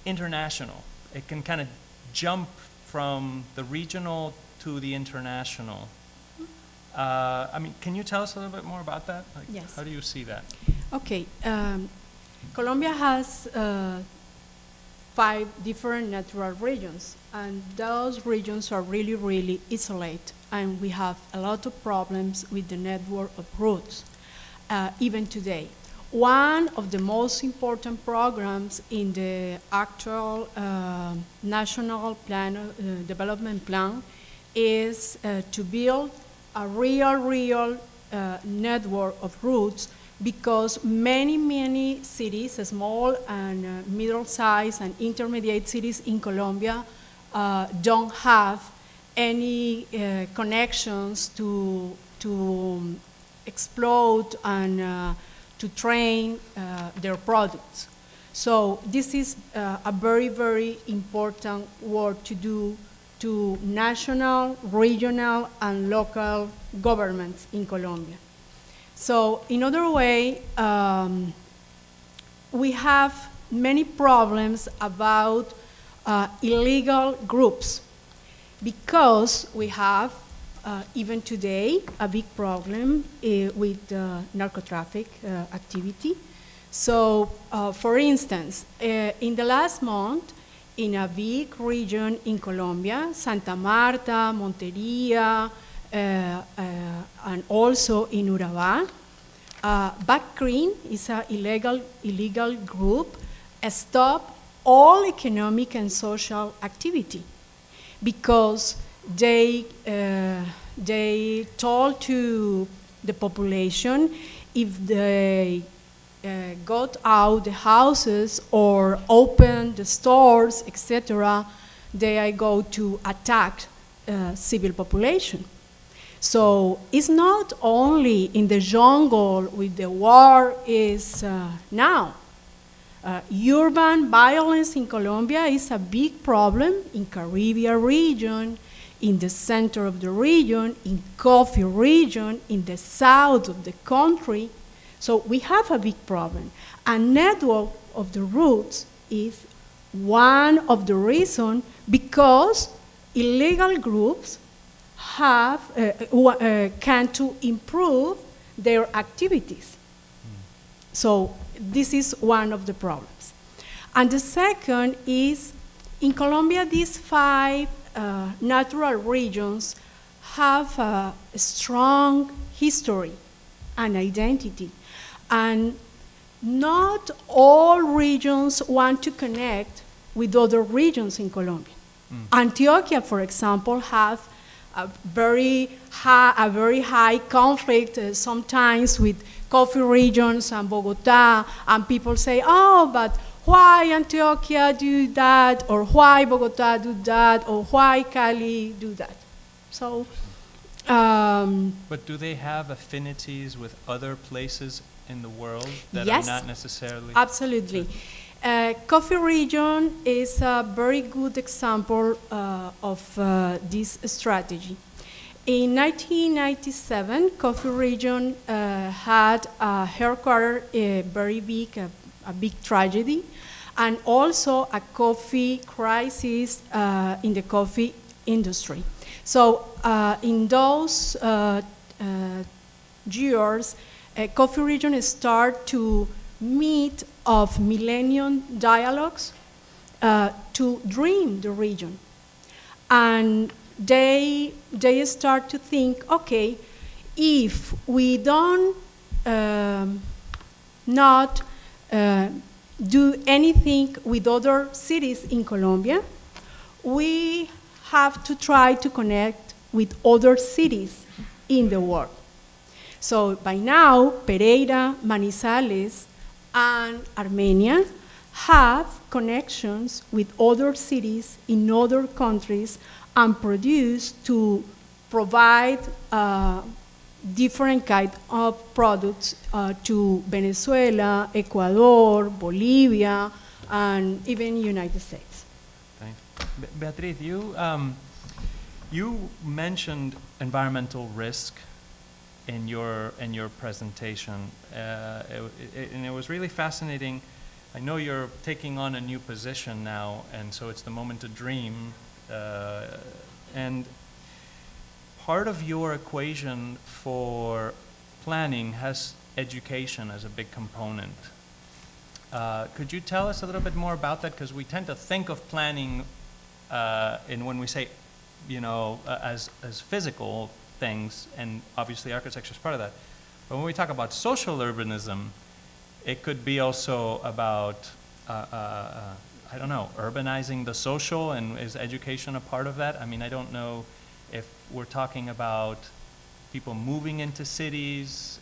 international. It can kind of jump from the regional to the international. I mean, can you tell us a little bit more about that? Like, yes. How do you see that? Okay. Colombia has 5 different natural regions, and those regions are really, really isolated, and we have a lot of problems with the network of roads, even today. One of the most important programs in the actual national plan, development plan is to build a real network of routes because many cities, small and middle-sized and intermediate cities in Colombia, don't have any connections to explode and to train their products. So this is a very important work to do to national, regional, and local governments in Colombia. So in other way, we have many problems about illegal groups, because we have, even today, a big problem with narcotraffic activity. So, for instance, in the last month, in a big region in Colombia, Santa Marta, Monteria, and also in Urabá, Back Green is an illegal group, stop all economic and social activity, because they told to the population, if they got out the houses or open the stores, etc., they are going to attack civil population. So it's not only in the jungle with the war is now. Urban violence in Colombia is a big problem in Caribbean region, in the center of the region, in coffee region, in the south of the country. So we have a big problem. And network of the roots is one of the reasons, because illegal groups have can to improve their activities. So this is one of the problems. And the second is, in Colombia, these 5 natural regions have a strong history and identity. And not all regions want to connect with other regions in Colombia. Antioquia, for example, has a very high conflict sometimes with coffee regions and Bogota, and people say, oh, but why Antioquia do that, or why Bogota do that, or why Cali do that? So, but do they have affinities with other places in the world that yes, are not necessarily? Absolutely. Coffee region is a very good example of this strategy. In 1997, coffee region had a headquarters, a big tragedy, and also a coffee crisis in the coffee industry. So in those years, coffee region start to meet of millennium dialogues to dream the region. And they start to think, okay, if we don't not do anything with other cities in Colombia, we have to try to connect with other cities in the world. So by now, Pereira, Manizales, and Armenia have connections with other cities in other countries and produce to provide different kind of products to Venezuela, Ecuador, Bolivia, and even United States. Thanks. Beatriz, you mentioned environmental risk in your presentation, and it was really fascinating. I know you're taking on a new position now, and so it's the moment to dream. And part of your equation for planning has education as a big component. Could you tell us a little bit more about that? Because we tend to think of planning, and when we say, you know, as physical things, and obviously architecture is part of that. But when we talk about social urbanism, it could be also about, I don't know, urbanizing the social, and is education a part of that? I mean, I don't know if we're talking about people moving into cities.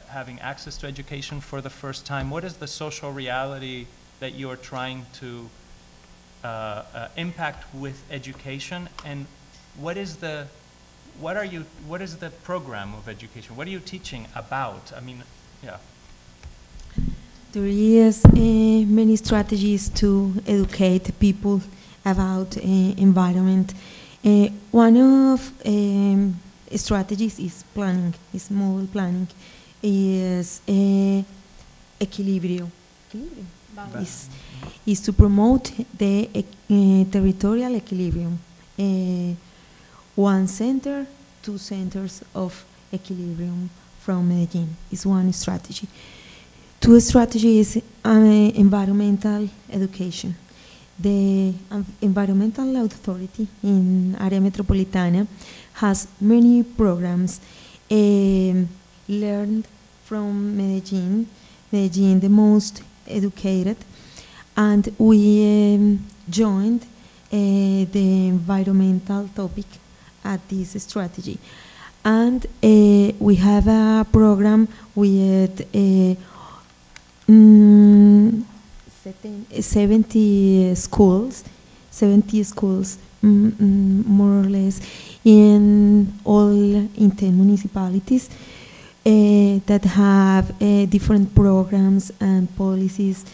having access to education for the first time? What is the social reality that you are trying to impact with education, and what is the program of education? What are you teaching about? I mean, yeah. There is many strategies to educate people about environment. One of strategies is planning, is model planning, is equilibrium. Is to promote the territorial equilibrium. One center, two centers of equilibrium from Medellin is one strategy. Two strategies is environmental education. The environmental authority in area metropolitana has many programs learned from Medellin, the most educated, and we joined the environmental topic at this strategy. And we have a program with 70 schools, more or less, in all in 10 municipalities that have different programs and policies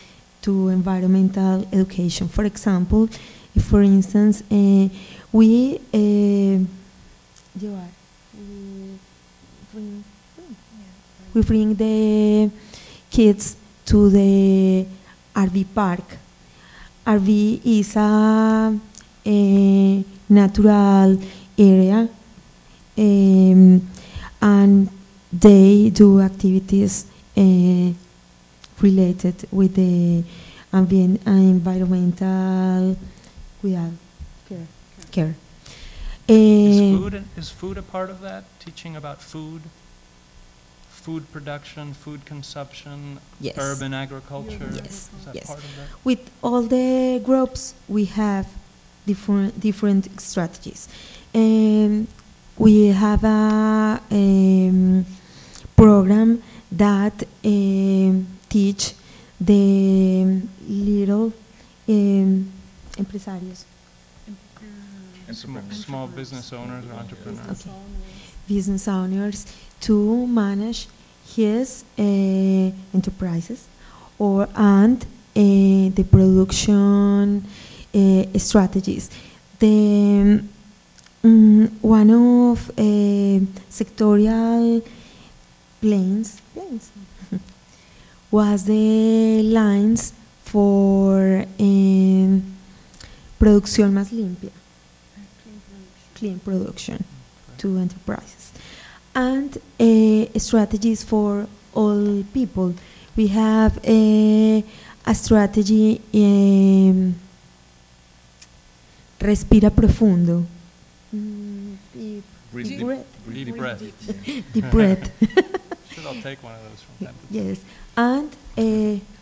to environmental education. For example, for instance, we bring the kids to the RV park. RV is a natural area, and they do activities related with the environmental care. Is food a part of that? Teaching about food production, food consumption, yes. Urban agriculture? Yes. Is that Yes. part of that? With all the groups, we have different strategies. We have a program that teach the little empresarios. Small business owners or entrepreneurs. Okay. Business owners to manage his enterprises and the production strategies. The one of sectorial plans was the lines for producción más limpia, clean production to enterprises, and strategies for all people. We have a strategy, respira profundo. Deep breath. Deep breath. Should I'll take one of those from time to time. Yes, and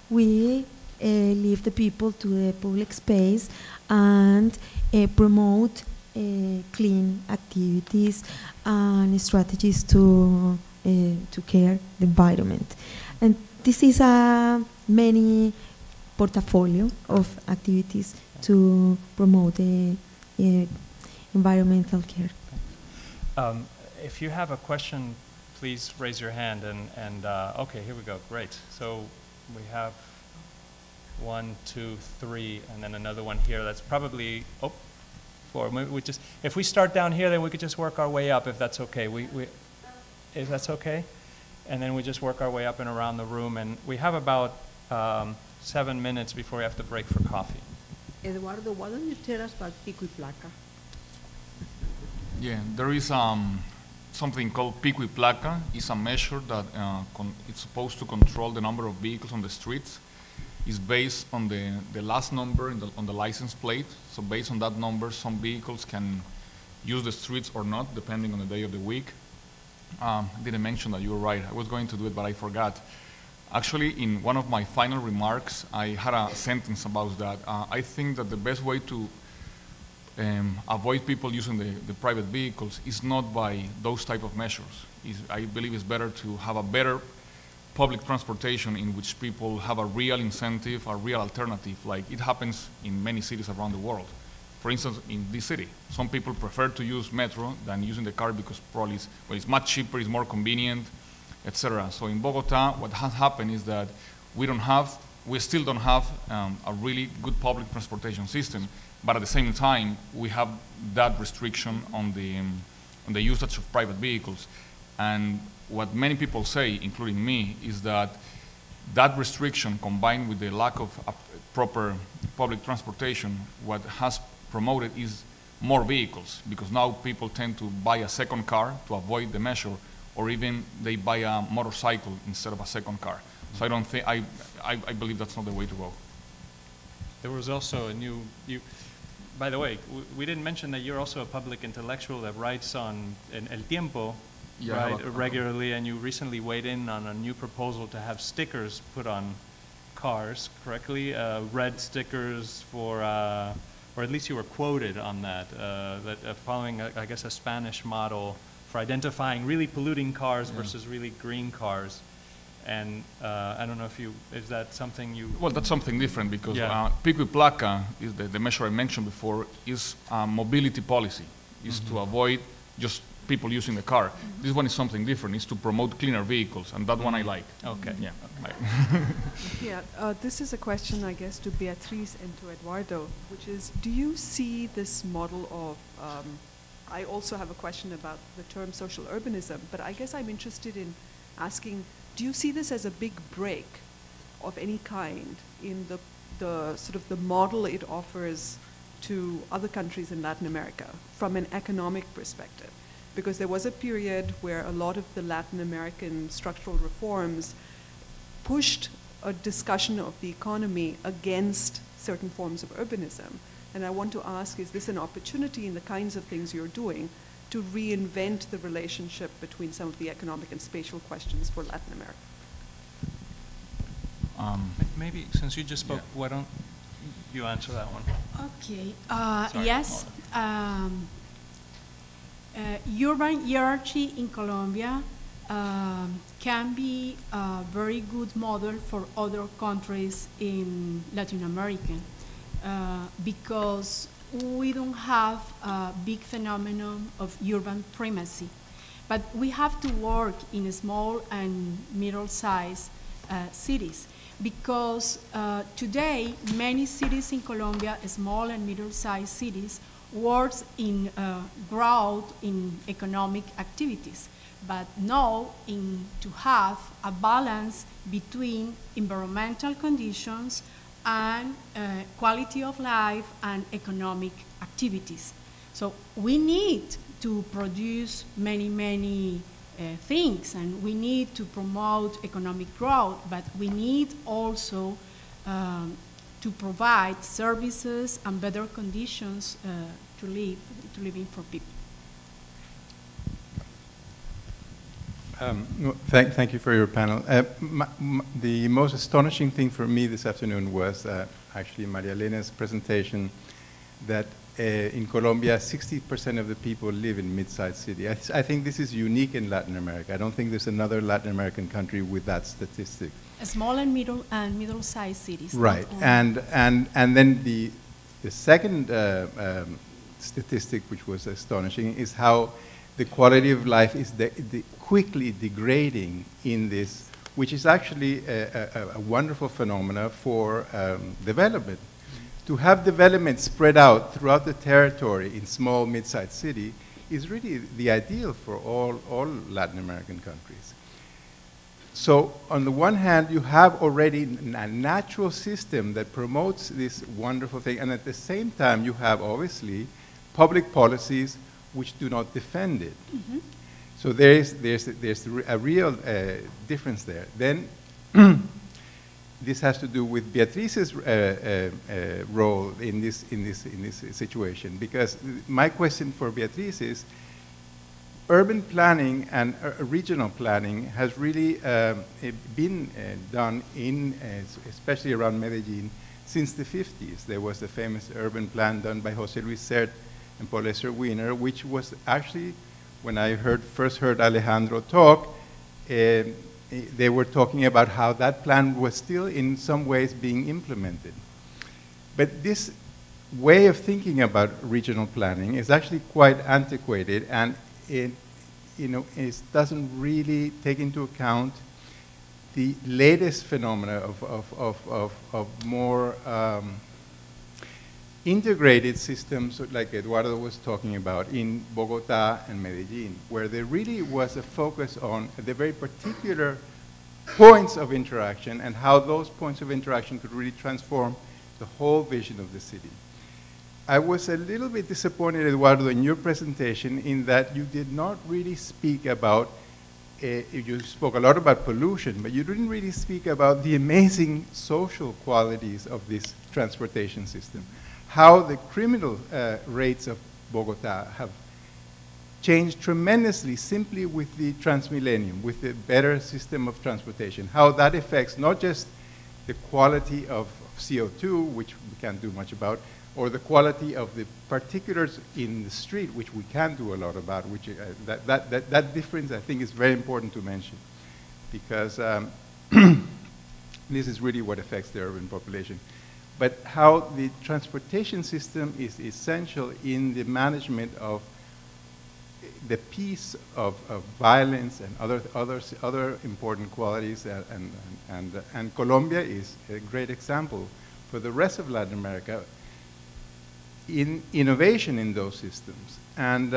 we leave the people to the public space and promote clean activities and strategies to care the environment. And this is a many portfolio of activities to promote environmental care. If you have a question, please raise your hand. And okay, here we go. Great. So we have 1, 2, 3, and then another one here. That's probably 4. Maybe we just, if we start down here, then we could just work our way up, if that's okay. If that's okay, and then we just work our way up and around the room. And we have about 7 minutes before we have to break for coffee. Eduardo, why don't you tell us about pico y placa? Yeah, there is something called pico y placa. It's a measure that it's supposed to control the number of vehicles on the streets. It's based on the last number on the license plate. So based on that number, some vehicles can use the streets or not, depending on the day of the week. Didn't mention that, you were right. I was going to do it, but I forgot. Actually, in one of my final remarks, I had a sentence about that. I think that the best way to avoid people using the private vehicles is not by those type of measures. I believe it's better to have a better public transportation in which people have a real incentive, a real alternative, like it happens in many cities around the world. For instance, in this city, some people prefer to use metro than using the car because probably it's much cheaper, it's more convenient, etc. So in Bogota, what has happened is that we still don't have a really good public transportation system, but at the same time, we have that restriction on the usage of private vehicles. And what many people say, including me, is that that restriction combined with the lack of proper public transportation, what has promoted is more vehicles, because now people tend to buy a second car to avoid the measure, or even they buy a motorcycle instead of a second car. So I believe that's not the way to go. There was also by the way, we didn't mention that you're also a public intellectual that writes on El Tiempo, Yeah, right, regularly, and you recently weighed in on a new proposal to have stickers put on cars, correctly? Red stickers for, or at least you were quoted on that, following, I guess, a Spanish model for identifying really polluting cars versus really green cars. And I don't know is that something you... Well, that's something different because Pico y Placa, is the measure I mentioned before, is a mobility policy, is to avoid just people using the car. This one is something different. It's to promote cleaner vehicles, and that one I like. Okay. Yeah. Yeah, this is a question, I guess, to Beatriz and to Eduardo, which is, do you see this model of, I also have a question about the term social urbanism, but I guess I'm interested in asking, do you see this as a big break of any kind in the sort of the model it offers to other countries in Latin America from an economic perspective? Because there was a period where a lot of the Latin American structural reforms pushed a discussion of the economy against certain forms of urbanism. And I want to ask, is this an opportunity in the kinds of things you're doing to reinvent the relationship between some of the economic and spatial questions for Latin America? Maybe, since you just spoke, why don't you answer that one? Okay. Yes. Urban hierarchy in Colombia can be a very good model for other countries in Latin America because we don't have a big phenomenon of urban primacy. But we have to work in small and middle-sized cities because today many cities in Colombia, small and middle-sized cities, works in growth in economic activities, but now to have a balance between environmental conditions and quality of life and economic activities. So we need to produce many things, and we need to promote economic growth, but we need also to provide services and better conditions to live in for people. Thank you for your panel. The most astonishing thing for me this afternoon was actually Maria Elena's presentation that in Colombia, 60% of the people live in mid-sized cities. I think this is unique in Latin America. I don't think there's another Latin American country with that statistic. Small and middle-sized cities. Right, and then the second statistic, which was astonishing, is how the quality of life is quickly degrading in this, which is actually a wonderful phenomena for development. To have development spread out throughout the territory in small, mid-sized city is really the ideal for all Latin American countries. So on the one hand, you have already a natural system that promotes this wonderful thing, and at the same time, you have obviously public policies which do not defend it. Mm-hmm. So there's a real difference there. Then this has to do with Beatriz's role in this situation, because my question for Beatriz is, urban planning and regional planning has really been done especially around Medellin, since the 50s. There was the famous urban plan done by José Luis Sert and polyester Wiener, which was actually, when I first heard Alejandro talk, they were talking about how that plan was still in some ways being implemented. But this way of thinking about regional planning is actually quite antiquated, and it doesn't really take into account the latest phenomena of more integrated systems like Eduardo was talking about in Bogota and Medellin, where there really was a focus on the very particular points of interaction and how those points of interaction could really transform the whole vision of the city. I was a little bit disappointed, Eduardo, in your presentation in that you did not really speak about, you spoke a lot about pollution, but you didn't really speak about the amazing social qualities of this transportation system. How the criminal rates of Bogota have changed tremendously simply with the Transmillennium, with the better system of transportation. How that affects not just the quality of CO2, which we can't do much about, or the quality of the particulars in the street, which we can do a lot about, which that difference I think is very important to mention, because this is really what affects the urban population. But how the transportation system is essential in the management of the peace of violence and other important qualities, and Colombia is a great example for the rest of Latin America in innovation in those systems. And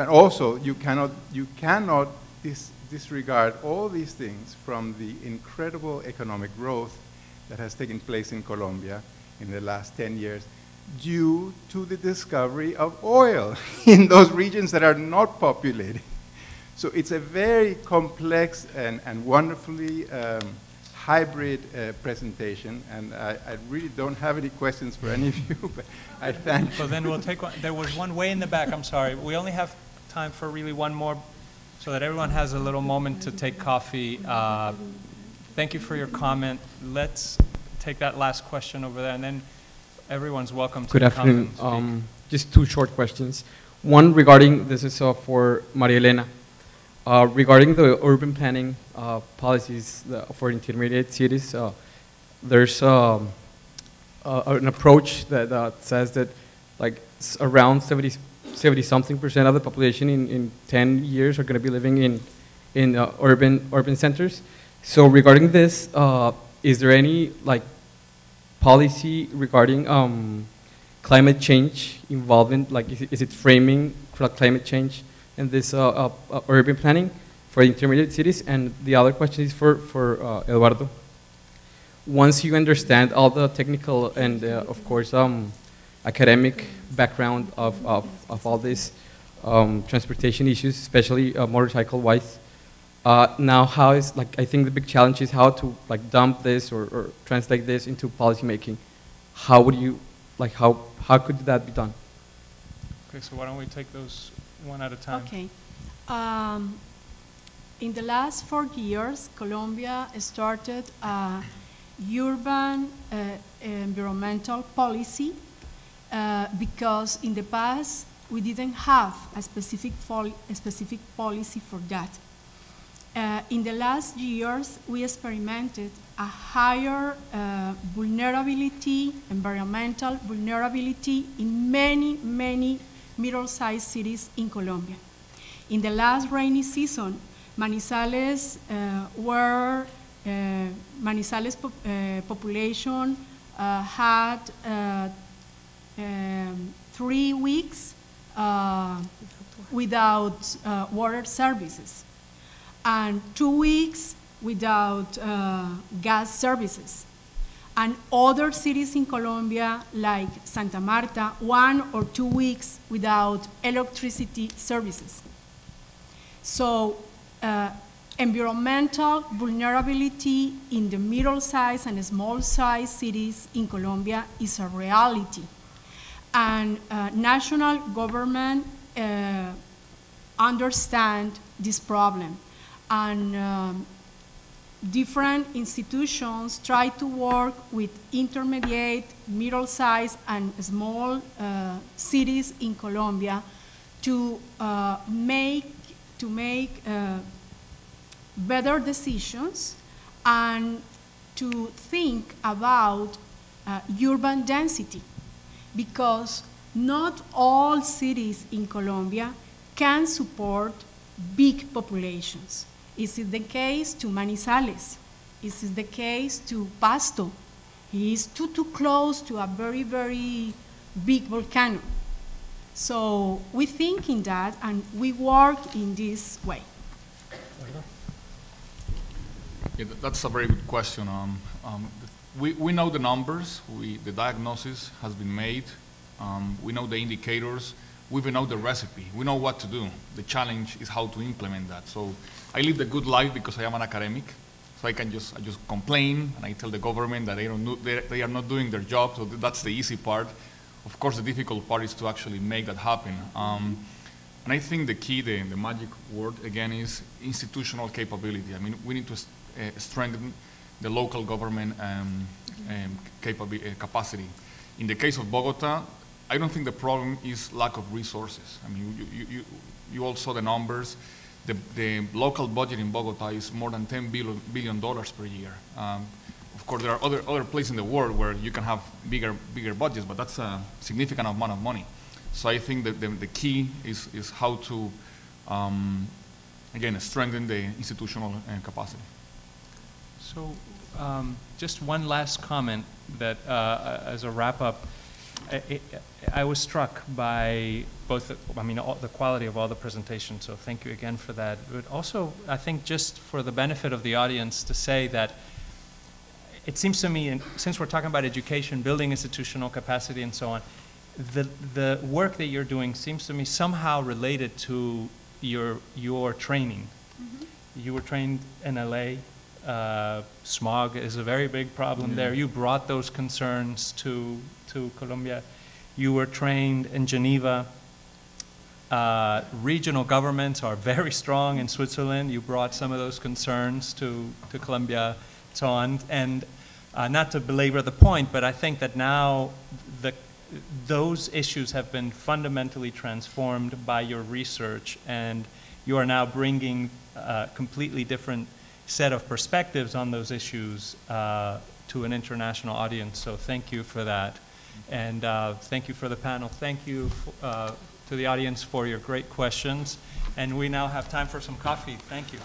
also you cannot disregard all these things from the incredible economic growth that has taken place in Colombia in the last 10 years due to the discovery of oil in those regions that are not populated. So it's a very complex and wonderfully hybrid presentation, and I really don't have any questions for any of you, but I thank you. So then we'll take one. There was one way in the back, I'm sorry. We only have time for really one more, so that everyone has a little moment to take coffee. Thank you for your comment. Let's take that last question over there, and then everyone's welcome to come and speak. Good afternoon. Just two short questions. One regarding, this is for Maria Elena. Regarding the urban planning policies for intermediate cities, there's an approach that says that like around 70-something% of the population in 10 years are going to be living in urban centers. So regarding this, is there any like policy regarding climate change involvement? Like, is it framing climate change in this urban planning for intermediate cities? And the other question is for Eduardo. Once you understand all the technical and of course academic background of all these transportation issues, especially motorcycle-wise, now how is, like, I think the big challenge is how to like dump this or translate this into policy making. How would you, like, how could that be done? Okay, so why don't we take those one at a time? Okay. In the last 4 years, Colombia started a urban environmental policy because in the past we didn't have a specific policy for that. In the last years, we experimented a higher environmental vulnerability in many middle-sized cities in Colombia. In the last rainy season, Manizales population had 3 weeks without water services, and 2 weeks without gas services. And other cities in Colombia, like Santa Marta, 1 or 2 weeks without electricity services. So environmental vulnerability in the middle-sized and small-sized cities in Colombia is a reality. And national government understand this problem. And different institutions try to work with intermediate, middle-sized, and small cities in Colombia to make better decisions and to think about urban density, because not all cities in Colombia can support big populations. Is it the case to Manizales? Is it the case to Pasto? It is too close to a very, very big volcano. So we think in that and we work in this way. Yeah, that's a very good question. We know the numbers, the diagnosis has been made, we know the indicators, we even know the recipe, we know what to do. The challenge is how to implement that. So I live the good life because I am an academic, so I just complain and I tell the government that they are not doing their job, so that's the easy part. Of course, the difficult part is to actually make that happen. And I think the key, the magic word again, is institutional capability. I mean, we need to strengthen the local government capacity. In the case of Bogota, I don't think the problem is lack of resources. I mean, you all saw the numbers. The local budget in Bogota is more than $10 billion per year. Of course, there are other places in the world where you can have bigger budgets, but that's a significant amount of money. So I think that the key is how to, again, strengthen the institutional capacity. So just one last comment that as a wrap-up, I was struck by both, the quality of all the presentations, so thank you again for that. But also, I think just for the benefit of the audience to say that it seems to me, and since we're talking about education, building institutional capacity and so on, the work that you're doing seems to me somehow related to your training. Mm-hmm. You were trained in LA. Smog is a very big problem there. You brought those concerns to Colombia. You were trained in Geneva. Regional governments are very strong in Switzerland. You brought some of those concerns to Colombia, so on. And not to belabor the point, but I think that now those issues have been fundamentally transformed by your research, and you are now bringing a completely different set of perspectives on those issues to an international audience. So thank you for that. And thank you for the panel. Thank you to the audience for your great questions. And we now have time for some coffee. Thank you.